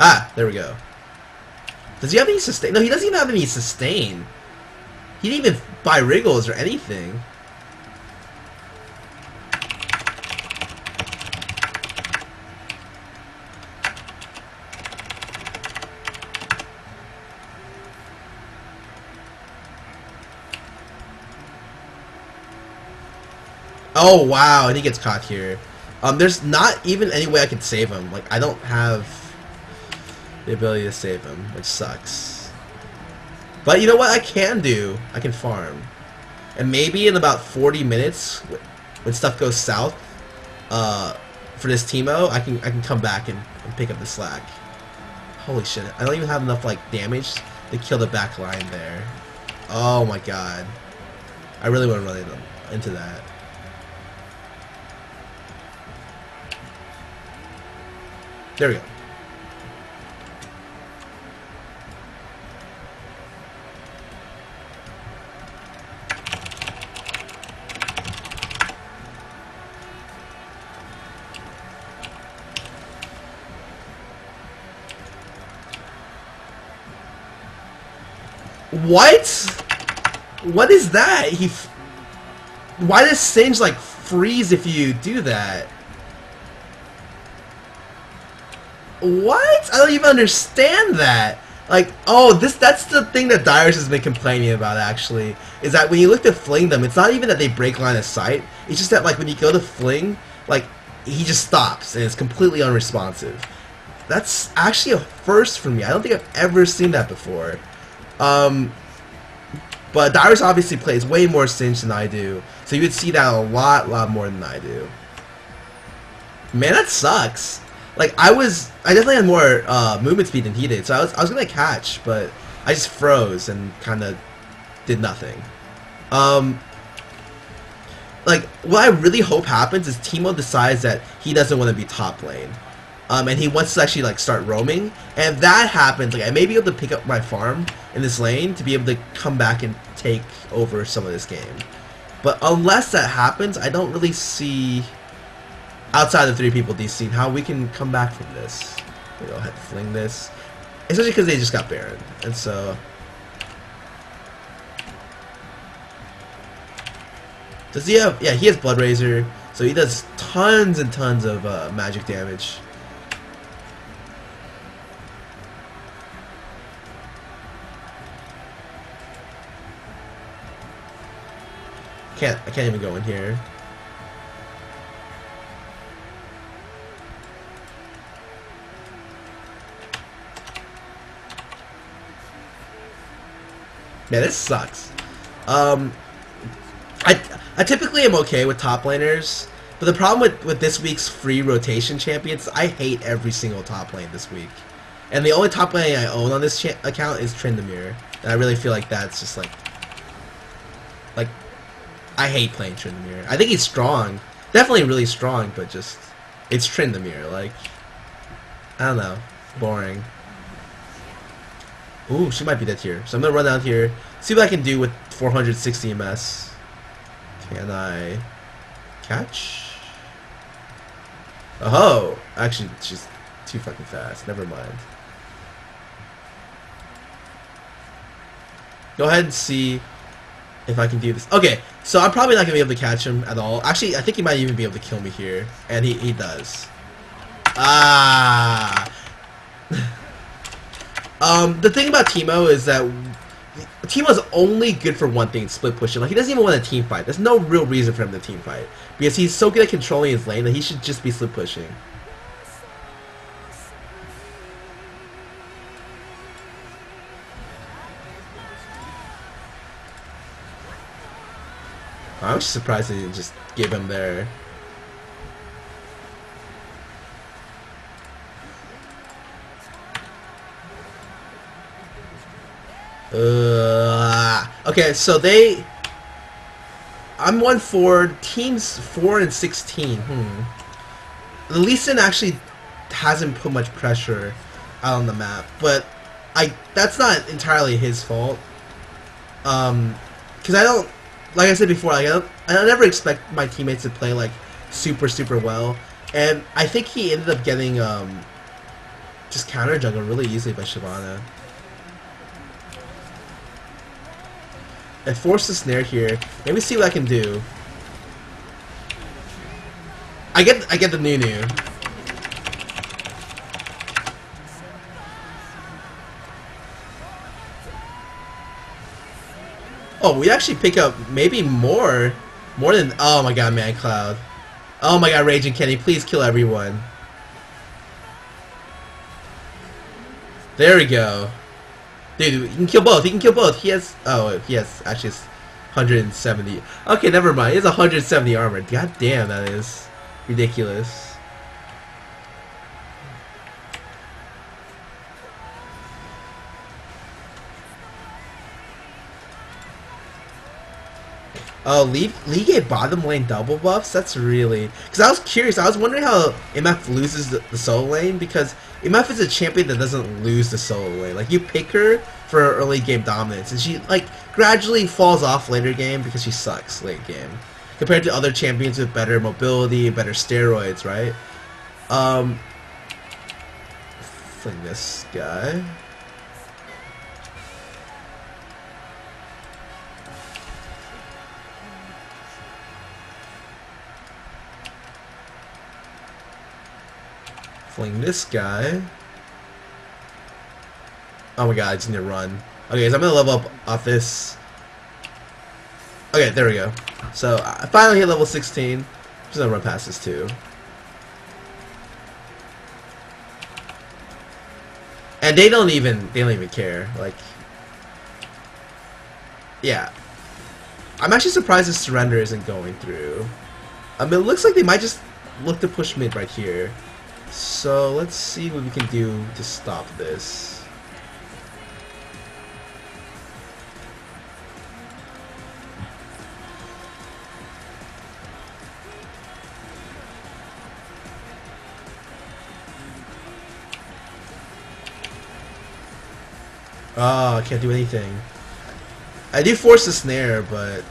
Ah, there we go. Does he have any sustain? No, he doesn't even have any sustain. He didn't even buy Wriggles or anything. Oh wow, and he gets caught here. There's not even any way I can save him. Like, I don't have the ability to save him, which sucks. But you know what I can do? I can farm. And maybe in about 40 minutes, when stuff goes south, for this Teemo, I can come back and pick up the slack. Holy shit, I don't even have enough, like, damage to kill the back line there. Oh my god. I really want to run into that. There we go. What? What is that? Why does Singe like freeze if you do that? What? I don't even understand that. Like, oh, that's the thing that Dyrus has been complaining about, actually. Is that when you look to fling them, it's not even that they break line of sight. It's just that, like, when you go to fling, like, he just stops and it's completely unresponsive. That's actually a first for me. I don't think I've ever seen that before. But Dyrus obviously plays way more Singe than I do. So you would see that a lot more than I do. Man, that sucks. Like, I definitely had more movement speed than he did, so I was gonna catch, but I just froze and kind of did nothing. Like, what I really hope happens is Teemo decides that he doesn't want to be top lane, and he wants to actually like start roaming. And if that happens, like, I may be able to pick up my farm in this lane to be able to come back and take over some of this game. But unless that happens, I don't really see, outside of 3 people DCing, how we can come back from this. We'll go ahead and fling this. Especially because they just got Baron. And so... does he have... yeah, he has Blood Razor. So he does tons and tons of magic damage. I can't even go in here. Man, this sucks. I typically am okay with top laners, but the problem with this week's free rotation champions, I hate every single top lane this week. And the only top lane I own on this account is Tryndamere, and I really feel like that's just like I hate playing Tryndamere. I think he's strong, definitely really strong, but just it's Tryndamere. Like, I don't know, boring. Ooh, she might be dead here. So I'm gonna run down here, see what I can do with 460 MS. Can I catch? Oh, actually, she's too fucking fast. Never mind. Go ahead and see if I can do this. Okay, so I'm probably not gonna be able to catch him at all. Actually, I think he might even be able to kill me here, and he does. Ah. The thing about Teemo is that Teemo's only good for one thing, split pushing. Like, he doesn't even want a team fight. There's no real reason for him to team fight, because he's so good at controlling his lane that he should just be split pushing. I was surprised they didn't just give him there. Okay, so I'm 1-4, teams 4 and 16. The Lee Sin actually hasn't put much pressure out on the map, but that's not entirely his fault. Because I don't, like I said before, like I don't ever expect my teammates to play like super well, and I think he ended up getting just counter juggled really easily by Shyvana. I forced the snare here. Let me see what I can do. I get the Nunu. Oh, we actually pick up maybe more More than... Oh my god, Man Cloud. Oh my god, Raging Kenny, please kill everyone. There we go. Dude, he can kill both. He can kill both. He has... Oh, he has... Actually, it's 170. Okay, never mind. He has 170 armor. God damn, that is ridiculous. Oh, Lee gave bottom lane double buffs? That's really... Because I was curious. I was wondering how MF loses the solo lane, because MF is a champion that doesn't lose the solo lane. Like, you pick her for early game dominance, and she, like, gradually falls off later game because she sucks late game. Compared to other champions with better mobility, better steroids, right? Fling this guy. Fling this guy. Oh my god, I just need to run. Okay, so I'm gonna level up off this. Okay, there we go. So I finally hit level 16. I'm just gonna run past this too. And they don't even care. Like, yeah. I'm actually surprised this surrender isn't going through. I mean, it looks like they might just look to push mid right here. So let's see what we can do to stop this. Oh, I can't do anything. I do force the snare, but...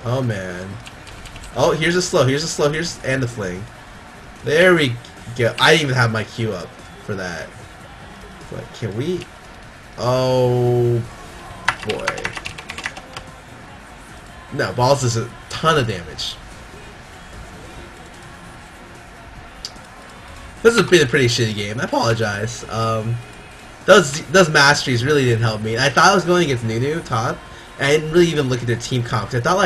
Oh man. Oh, here's a slow, here's a slow, and the fling. There we go. I didn't even have my Q up for that. But can we? Oh boy. No, Balls does a ton of damage. This has been a pretty shitty game. I apologize. Those masteries really didn't help me. I thought I was going against Nunu top, and I didn't really even look at their team comp. I thought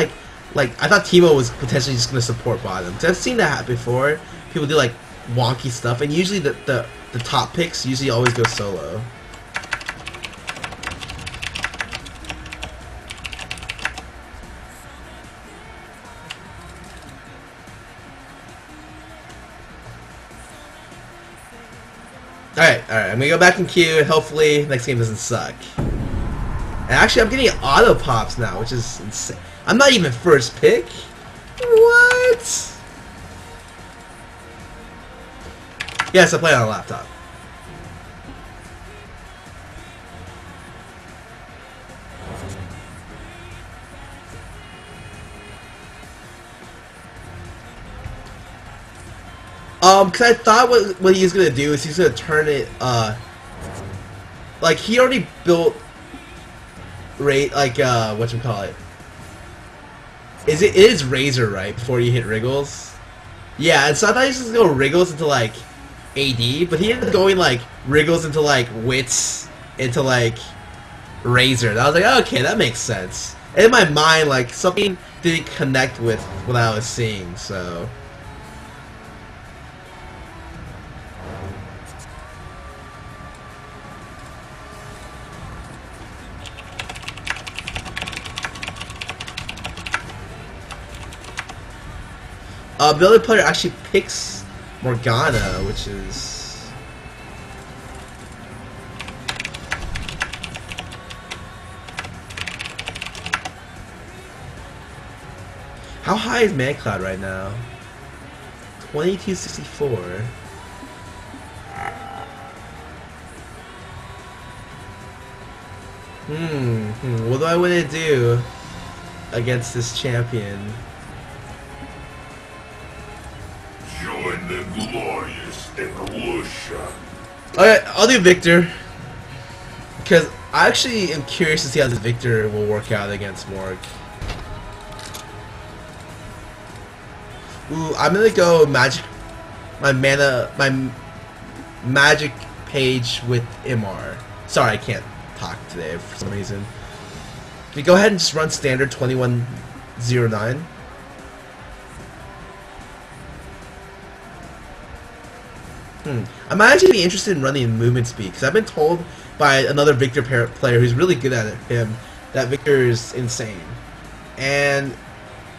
I thought Teemo was potentially just gonna support bottom. Cause I've seen that happen before. People do like wonky stuff, and usually the top picks usually always go solo. Alright, I'm gonna go back in queue, and hopefully next game doesn't suck. And actually, I'm getting auto pops now, which is insane. I'm not even first pick? What? Yes, I play on a laptop. Cause I thought what he was gonna do is he's gonna turn it, like he already built, whatchamacallit. It is Razor, right, before you hit Wriggles? Yeah, and so I thought he was just gonna go Wriggles into, like, AD, but he ended up going, like, Wriggles into, like, Wits, into, like, Razor. And I was like, okay, that makes sense. And in my mind, like, something didn't connect with what I was seeing, so... the other player actually picks Morgana, which is... How high is Man Cloud right now? 2264. What do I want to do against this champion? Join the glorious evolution. Alright, I'll do Victor. Because I actually am curious to see how this Victor will work out against Morg. Ooh, I'm gonna go magic. My Magic page with MR. Sorry, I can't talk today for some reason. Can you go ahead and just run standard 2109? I might actually be interested in running movement speed, because I've been told by another Victor player who's really good at him that Victor is insane. And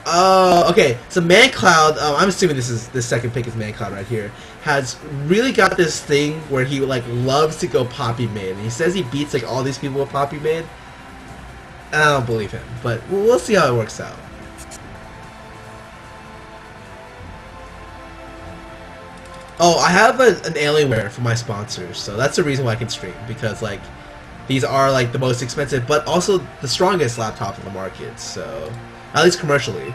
okay, so ManCloud, I'm assuming this second pick is ManCloud right here, has really got this thing where he like loves to go Poppy mid. And he says he beats like all these people with Poppy mid. I don't believe him, but we'll see how it works out. Oh, I have an Alienware for my sponsors, so that's the reason why I can stream, because like these are like the most expensive, but also the strongest laptops on the market. So at least commercially.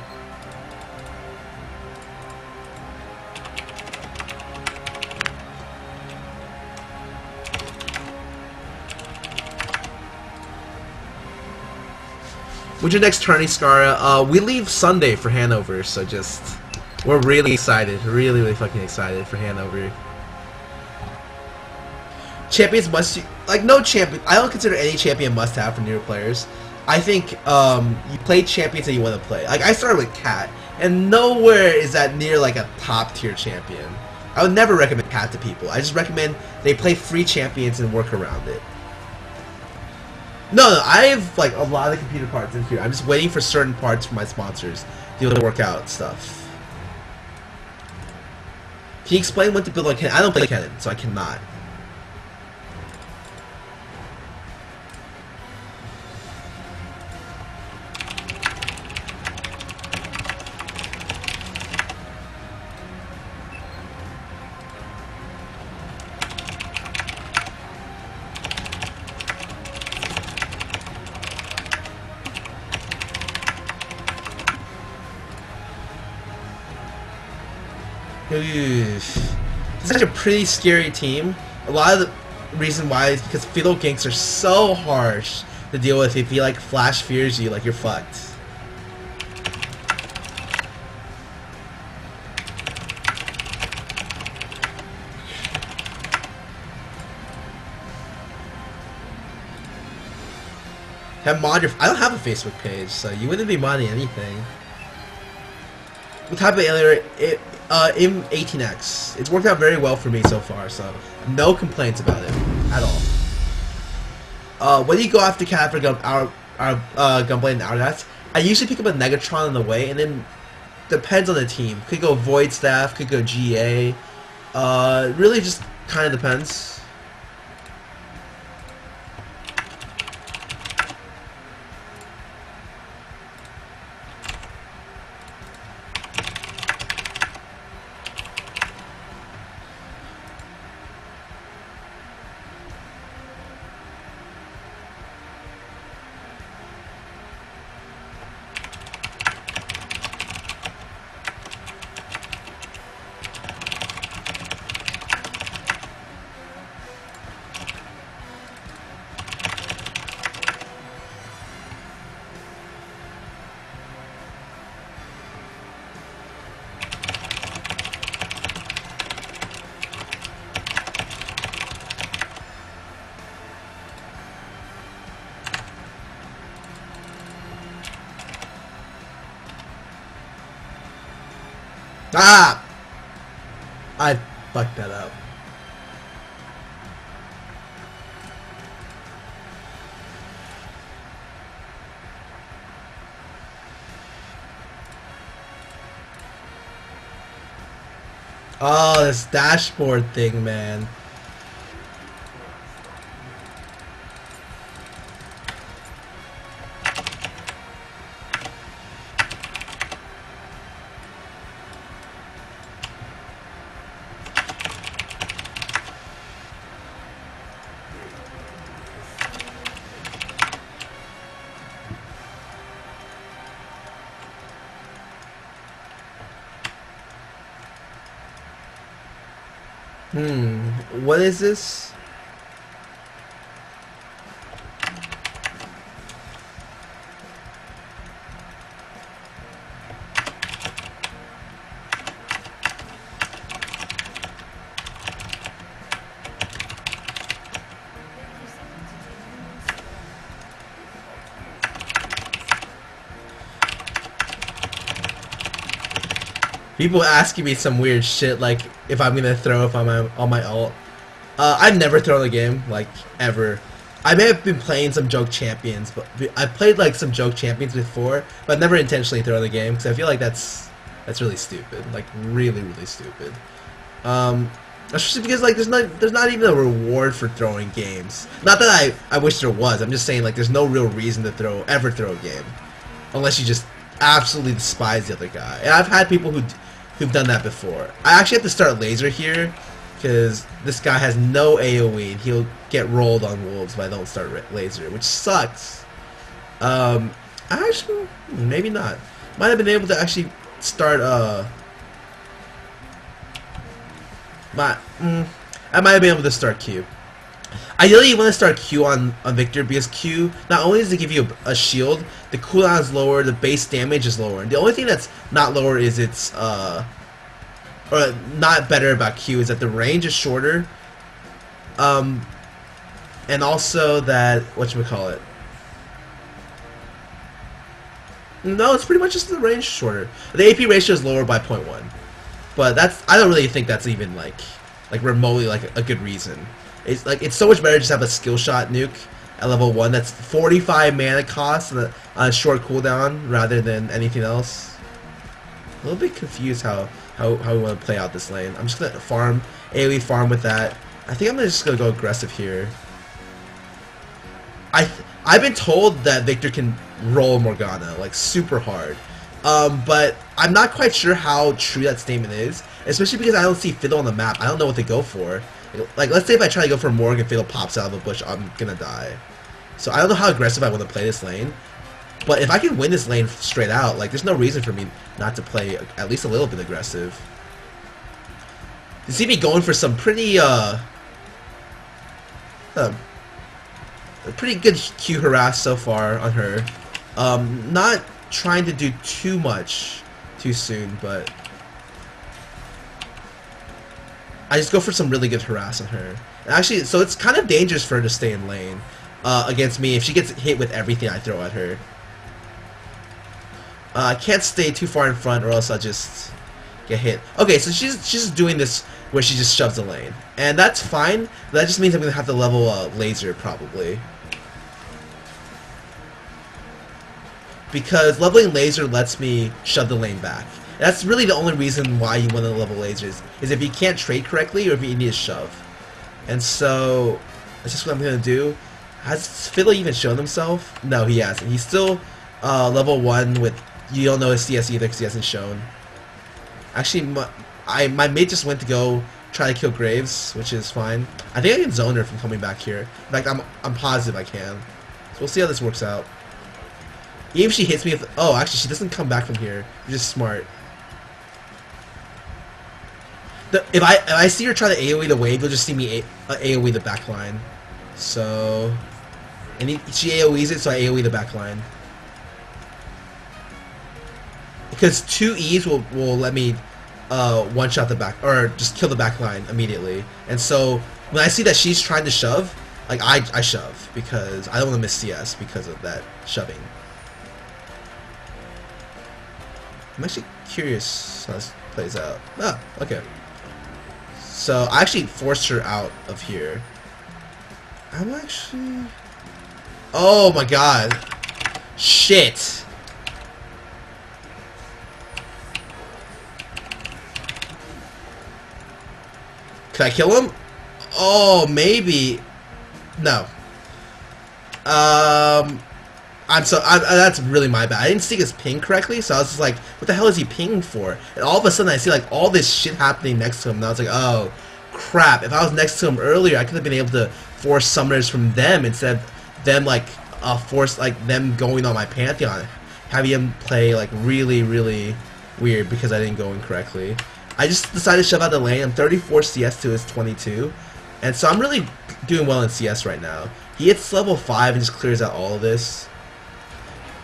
What's your next tourney, Scara? We leave Sunday for Hanover, so just we're really excited, really fucking excited for Hanover. Champions must like no champion. I don't consider any champion must have for newer players. I think you play champions that you want to play. Like I started with Cat, and nowhere is that near like a top tier champion. I would never recommend Cat to people. I just recommend they play free champions and work around it. No, I have like a lot of computer parts in here. I'm just waiting for certain parts for my sponsors to be able to work out stuff. Can you explain what to build on Cannon? I don't play Cannon, so I cannot. This is actually a pretty scary team. A lot of the reason why is because Philo ganks are so harsh to deal with. If he like flash fears you, like you're fucked. Have mod your. I don't have a Facebook page, so you wouldn't be modding anything. What type of alien? M18X. It's worked out very well for me so far, so no complaints about it at all. When you go after Cat for Gunblade and Hourglass, I usually pick up a Negatron on the way, and then depends on the team. Could go Void Staff, could go GA. Really just kind of depends. Ah! I fucked that up. Oh, this dashboard thing, man. What is this? People asking me some weird shit like if I'm gonna throw if I'm on my ult. I've never thrown a game like ever. I may have been playing some joke champions, but I played like some joke champions before, but I've never intentionally thrown the game because I feel like that's really stupid, like really stupid. Especially because like there's not even a reward for throwing games. Not that I wish there was. I'm just saying like there's no real reason to ever throw a game, unless you just absolutely despise the other guy. And I've had people who've done that before. I actually have to start laser here because this guy has no AoE and he'll get rolled on wolves if I don't start laser, which sucks. Actually, maybe not. Might have been able to actually start I might have been able to start Q. Ideally, you want to start Q on Victor because Q, not only does it give you a shield, the cooldown is lower, the base damage is lower. And the only thing that's not lower is its, or not better about Q is that the range is shorter. And also that, whatchamacallit. No, it's pretty much just the range shorter. The AP ratio is lower by 0.1. But I don't really think that's even like remotely like a good reason. It's so much better just to have a skill shot nuke at level 1 that's 45 mana cost on a short cooldown rather than anything else. A little bit confused how we want to play out this lane. I'm just gonna farm AoE farm with that. I think I'm just gonna go aggressive here. I've been told that Victor can roll Morgana like super hard. But I'm not quite sure how true that statement is, especially because I don't see Fiddle on the map. I don't know what to go for. Like, let's say if I try to go for Morg and Fiddle pops out of a bush, I'm gonna die. So I don't know how aggressive I want to play this lane. But if I can win this lane straight out, like, there's no reason for me not to play at least a little bit aggressive. You see me going for some pretty, a pretty good Q harass so far on her. Not trying to do too much too soon, but I just go for some really good harass on her. And actually, so it's kind of dangerous for her to stay in lane against me if she gets hit with everything I throw at her. I can't stay too far in front or else I'll just get hit. Okay, so she's just doing this where she just shoves the lane. And that's fine. That just means I'm going to have to level laser probably. Because leveling laser lets me shove the lane back. That's really the only reason why you want to level lasers, is if you can't trade correctly or if you need to shove. And so, that's just what I'm going to do. Has Fiddle even shown himself? No, he hasn't. He's still level 1 with, you don't know his CS either because he hasn't shown. Actually, my mate just went to go try to kill Graves, which is fine. I think I can zone her from coming back here. In fact, I'm positive I can. So we'll see how this works out. Even if she hits me with... Oh, actually, she doesn't come back from here. Which is smart. If I see her try to AoE the wave, you'll just see me AoE the backline. So... And she AoEs it, so I AoE the backline. Because 2 E's will let me one-shot the back... Or just kill the backline immediately. And so, when I see that she's trying to shove, like, I shove. Because I don't want to miss CS because of that shoving. I'm actually curious how this plays out. Ah, okay. So, I actually forced her out of here. I'm actually... Oh my god. Shit. Can I kill him? Oh, maybe. No. That's really my bad. I didn't see his ping correctly, so I was just like, what the hell is he pinging for? And all of a sudden I see like all this shit happening next to him, and I was like, oh, crap. If I was next to him earlier, I could have been able to force summoners from them instead of them like, force like them going on my Pantheon. Having him play like really weird because I didn't go in correctly. I just decided to shove out the lane. I'm 34 CS to his 22. And so I'm really doing well in CS right now. He hits level 5 and just clears out all of this.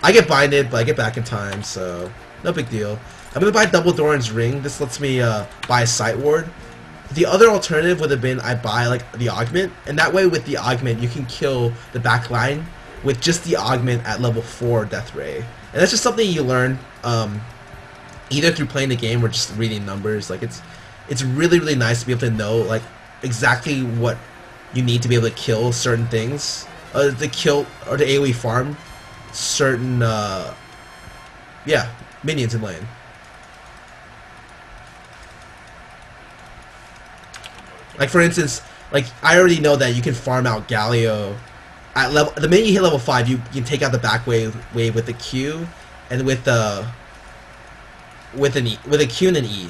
I get binded, but I get back in time, so no big deal. I'm going to buy Double Doran's Ring. This lets me buy a Sight Ward. The other alternative would have been I buy like the Augment, and that way with the Augment you can kill the back line with just the Augment at level 4 Death Ray. And that's just something you learn either through playing the game or just reading numbers. Like it's really really nice to be able to know like exactly what you need to be able to kill certain things, to kill or to AoE farm certain yeah, minions in lane. Like for instance, like I already know that you can farm out Galio at level. The minute you hit level 5, you can take out the back wave with the Q and with a Q and an E.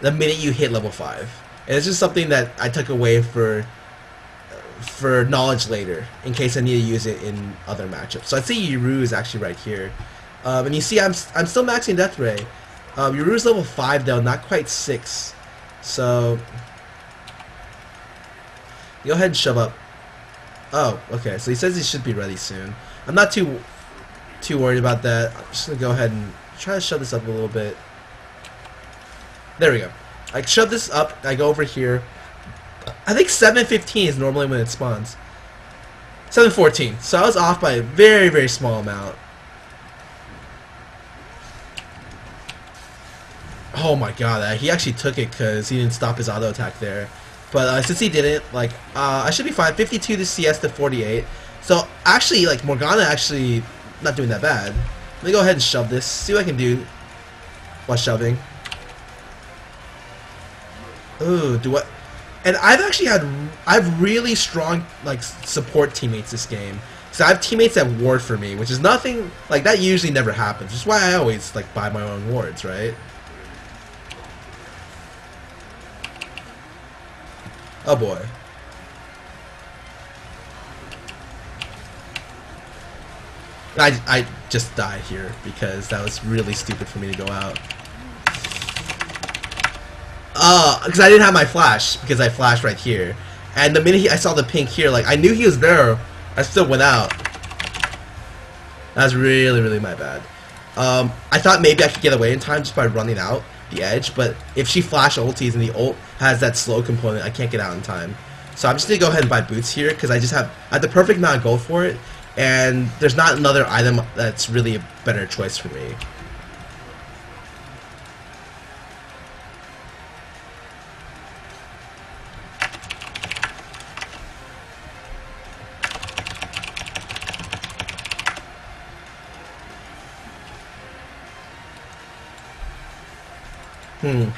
The minute you hit level 5, and it's just something that I took away for knowledge later in case I need to use it in other matchups. So I'd say Yuru is actually right here, and you see I'm still maxing Death Ray. Yuru's level 5 though, not quite 6, so. Go ahead and shove up. Oh, okay. So he says he should be ready soon. I'm not too worried about that. I'm just gonna go ahead and try to shove this up a little bit. There we go. I shove this up. I go over here. I think 7:15 is normally when it spawns. 7:14. So I was off by a very very small amount. Oh my god! He actually took it because he didn't stop his auto attack there. But since he didn't, like, I should be fine. 52 to CS to 48. So, actually, like, Morgana actually not doing that bad. Let me go ahead and shove this. See what I can do while shoving. Ooh, do what? And I've actually I've really strong, like, support teammates this game. So I have teammates that ward for me, which is nothing, like, that usually never happens. Which is why I always, like, buy my own wards, right? Oh boy. I just died here because that was really stupid for me to go out. Because I didn't have my flash, because I flashed right here. And the minute I saw the pink here, like, I knew he was there, I still went out. That was really, really my bad. I thought maybe I could get away in time just by running out the edge, but if she flash ultis and the ult has that slow component, I can't get out in time. So I'm just gonna go ahead and buy boots here because I have the perfect amount of gold for it, and there's not another item that's really a better choice for me.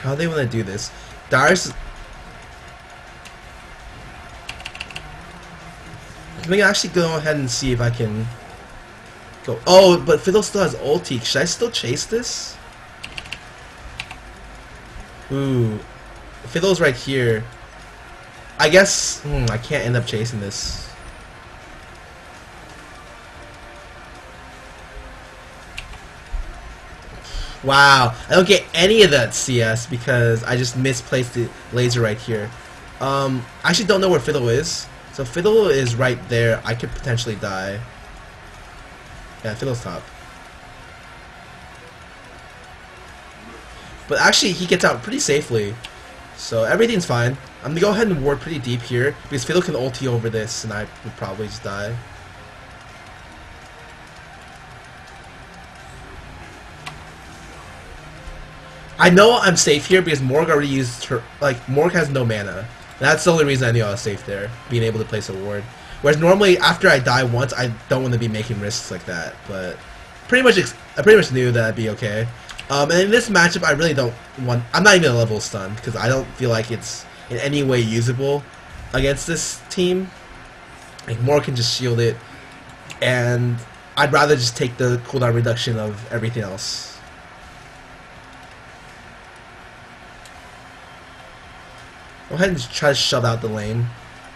How do they want to do this? Darius. Let me actually go ahead and see if I can go. Oh, but Fiddle still has ulti. Should I still chase this? Ooh, Fiddle's right here. I guess I can't end up chasing this. Wow, I don't get any of that CS because I just misplaced the laser right here. I actually don't know where Fiddle is. So Fiddle is right there. I could potentially die. Yeah, Fiddle's top. But actually, he gets out pretty safely. So everything's fine. I'm gonna go ahead and ward pretty deep here because Fiddle can ulti over this and I would probably just die. I know I'm safe here because Morg already used her. Like, Morg has no mana. That's the only reason I knew I was safe there, being able to place a ward. Whereas normally, after I die once, I don't want to be making risks like that. But I pretty much knew that I'd be okay. And in this matchup, I really don't want. I'm not even a level stun because I don't feel like it's in any way usable against this team. Like, Morg can just shield it, and I'd rather just take the cooldown reduction of everything else. Go ahead and try to shove out the lane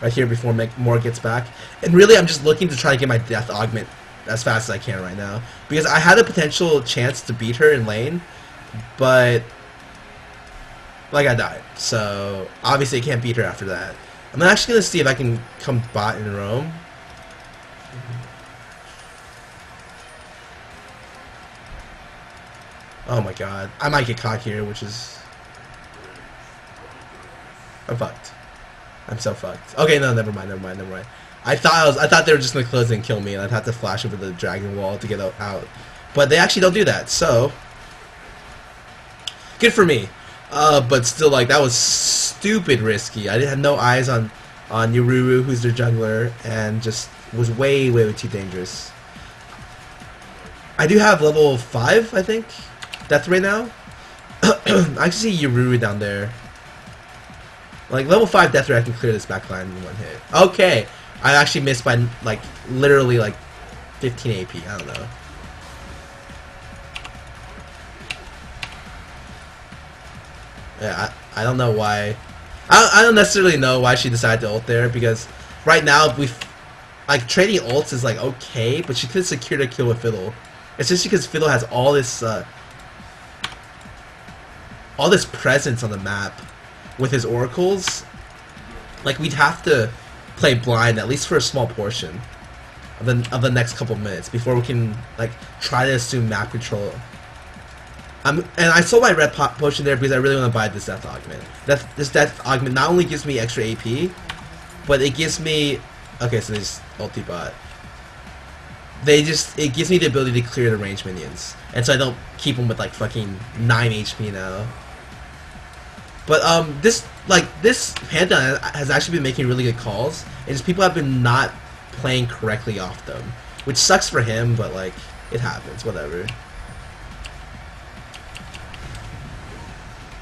right here before Morg gets back. And really, I'm just looking to try to get my death augment as fast as I can right now. Because I had a potential chance to beat her in lane, but like I died. So obviously I can't beat her after that. I'm actually going to see if I can come bot in roam. Oh my god. I might get caught here, which is... I'm fucked. I'm so fucked. Okay, no, never mind. I thought they were just gonna close and kill me, and I'd have to flash over the dragon wall to get out. But they actually don't do that. So Good for me. But still, like, that was stupid risky. I had no eyes on Yururu, who's their jungler, and just was way, way, way too dangerous. I do have level 5, I think, death right now. I can see Yururu down there. Like, level 5 death ray, I can clear this backline in one hit. Okay! I actually missed by, like, literally, like, 15 AP. I don't know. Yeah, I don't know why. I don't necessarily know why she decided to ult there, because right now, like, trading ults is, like, okay, but she could have secured a kill with Fiddle. It's just because Fiddle has all this presence on the map with his oracles. Like, we'd have to play blind at least for a small portion of the next couple minutes before we can, like, try to assume map control. And I sold my red potion there because I really want to buy this death augment. This death augment not only gives me extra AP, but it gives me, okay, so there's ulti bot. It gives me the ability to clear the range minions, and so I don't keep them with like fucking 9 HP now. But this Pantheon has actually been making really good calls, and just people have been not playing correctly off them, which sucks for him, but like it happens, whatever.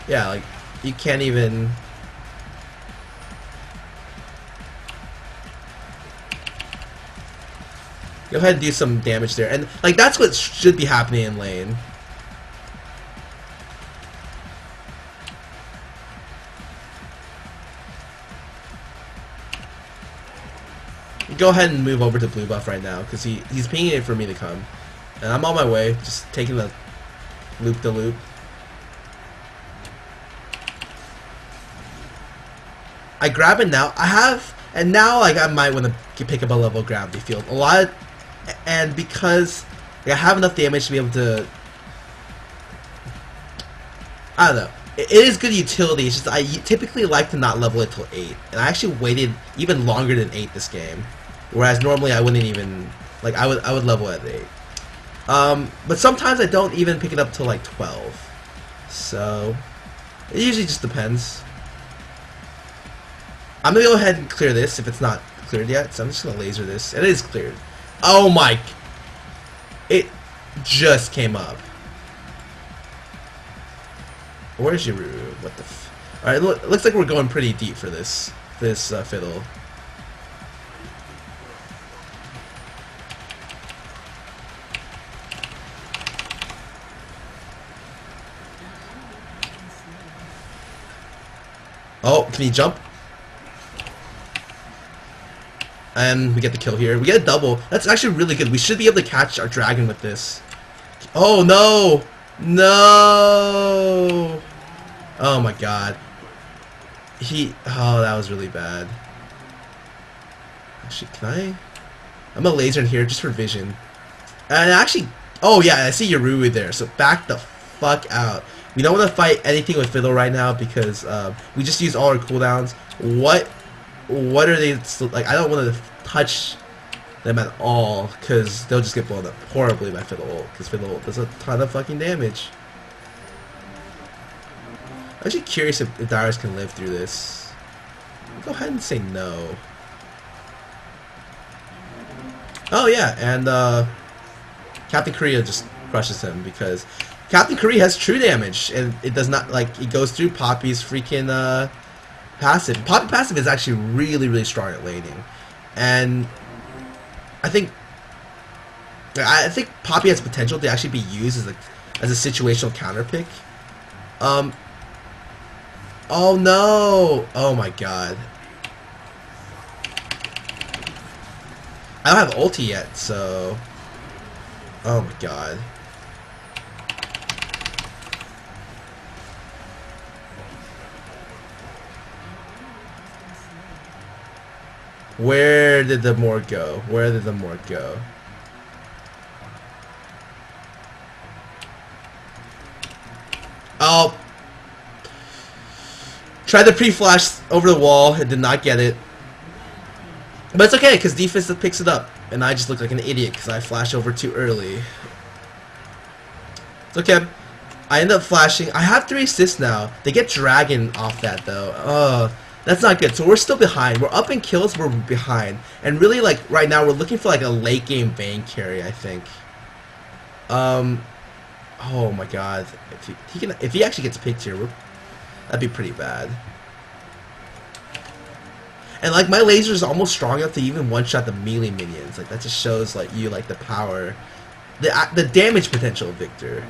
Yeah, like you can't even. Go ahead and do some damage there, and like that's what should be happening in lane. Go ahead and move over to blue buff right now, because he's pinging it for me to come, and I'm on my way, just taking the loop to loop. I grab it now. And now like I might want to pick up a level gravity field. And because like, I have enough damage to be able to, I don't know. It is good utility. It's just I typically like to not level it till 8, and I actually waited even longer than 8 this game. Whereas normally I wouldn't even like I would level at 8. But sometimes I don't even pick it up till like 12. So it usually just depends. I'm gonna go ahead and clear this if it's not cleared yet, so I'm just gonna laser this. And it is cleared. Oh my! It just came up. Where's Yururu? What the f... Alright, looks like we're going pretty deep for this Fiddle. Oh, can he jump? And we get the kill here. We get a double. That's actually really good. We should be able to catch our dragon with this. Oh no! No! Oh my god. Oh, that was really bad. Actually, can I? I'm gonna laser in here just for vision. And actually, oh yeah, I see Yururu there. So back the fuck out. We don't want to fight anything with Fiddle right now because we just used all our cooldowns. What are they like? I don't want to touch them at all because they'll just get blown up horribly by Fiddle ult, because Fiddle ult does a ton of fucking damage. I'm actually curious if Darius can live through this. Go ahead and say no. Oh yeah, and Captain Korea just crushes him because Captain Korea has true damage, and it does not, like, it goes through Poppy's freaking passive. Poppy passive is actually really, really strong at laning, and I think Poppy has potential to actually be used as a situational counter pick. Oh no! Oh my god! I don't have ulti yet, so. Oh my god. Where did the Morg go? Where did the Morg go? Oh. Tried to pre-flash over the wall and did not get it. But it's okay, because defense picks it up. And I just look like an idiot because I flashed over too early. It's okay. I end up flashing. I have 3 assists now. They get Dragon off that though. That's not good. So we're still behind. We're up in kills, we're behind. And really, like, right now, we're looking for, like, a late game Vayne carry, I think. Oh my god. If he actually gets picked here, that'd be pretty bad. And, like, my laser is almost strong enough to even one-shot the melee minions. Like, that just shows, like, you, like, the power. The damage potential of Victor.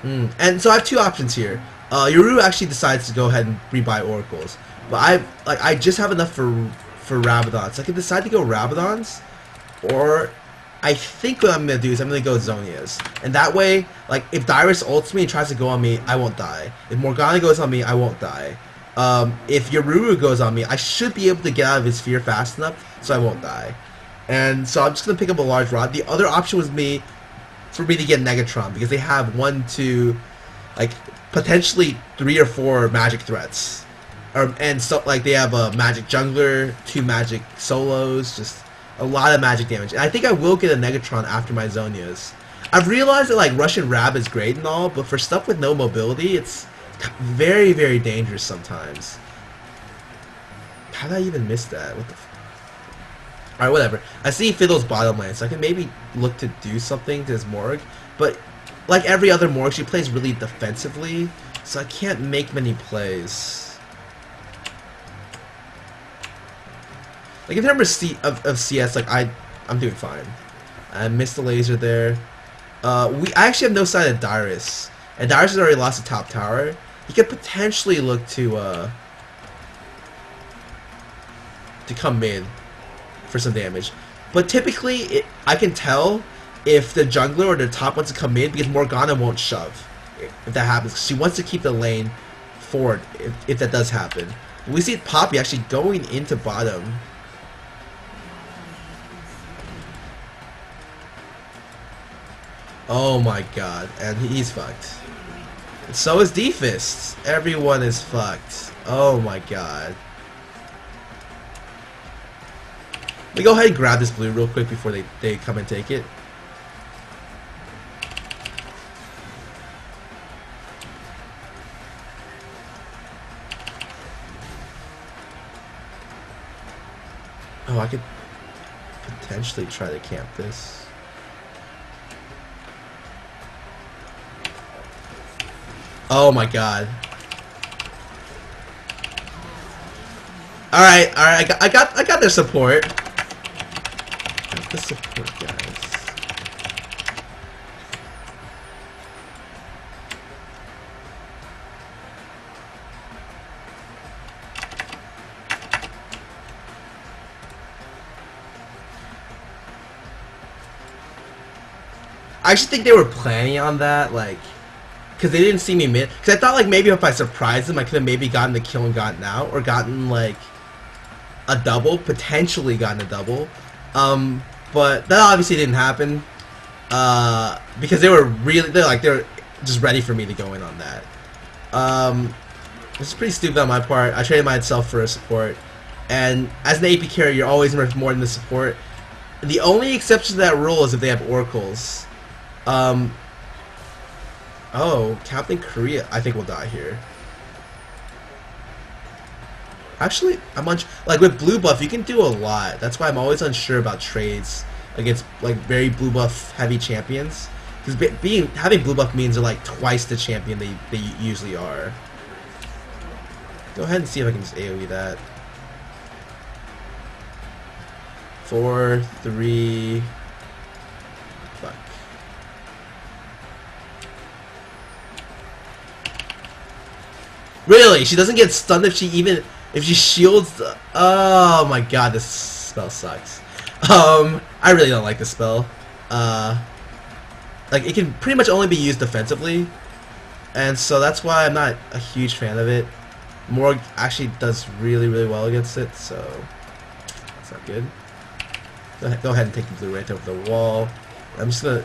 And so I have 2 options here. Yoru actually decides to go ahead and rebuy Oracles, but I just have enough for Rabadons. So I can decide to go Rabadons, or I think what I'm gonna do is I'm gonna go Zhonya's, and that way, like, if Dyrus ults me and tries to go on me, I won't die. If Morgana goes on me, I won't die. If Yoru goes on me, I should be able to get out of his sphere fast enough, so I won't die. And so I'm just gonna pick up a large rod. The other option was for me to get Negatron, because they have 1, 2, like, potentially 3 or 4 magic threats, and stuff like they have a magic jungler, 2 magic solos, just a lot of magic damage. And I think I will get a Negatron after my Zhonya's. I've realized that, like, Russian Rab is great and all, but for stuff with no mobility, it's very, very dangerous sometimes. How did I even miss that? What the Alright, whatever. I see Fiddle's bottom lane, so I can maybe look to do something to his Morg, but like every other Morg, she plays really defensively, so I can't make many plays. Like, in terms of CS, like, I'm doing fine. I missed the laser there. I actually have no sign of Dyrus, and Dyrus has already lost the top tower. He could potentially look to come mid for some damage, but typically I can tell if the jungler or the top wants to come in, because Morgana won't shove if that happens. She wants to keep the lane forward if that does happen. We see Poppy actually going into bottom. Oh my god, and he's fucked. So is D-Fist. Everyone is fucked. Oh my god. Let me go ahead and grab this blue real quick before they come and take it. Oh, I could potentially try to camp this. Oh my god. Alright, I got their support. Got the support, guys. I actually think they were planning on that, like, because they didn't see me mid. Because I thought, like, maybe if I surprised them, I could have maybe gotten the kill and gotten out, or gotten, like, a double, potentially gotten a double. But that obviously didn't happen, because they're just ready for me to go in on that. It's pretty stupid on my part. I traded myself for a support, and as an AP carry, you're always worth more than the support. The only exception to that rule is if they have oracles. Oh, Captain Korea, I think will die here. Actually, like, with blue buff, you can do a lot. That's why I'm always unsure about trades against, like, very blue buff heavy champions. Because having blue buff means they're, like, twice the champion they usually are. Go ahead and see if I can just AoE that. 4, 3... Fuck. Really? She doesn't get stunned if she shields the... Oh my god, this spell sucks. I really don't like this spell. Like, it can pretty much only be used defensively, and so that's why I'm not a huge fan of it. Morg actually does really, really well against it, so that's not good. Go ahead and take the blue right over the wall. I'm just gonna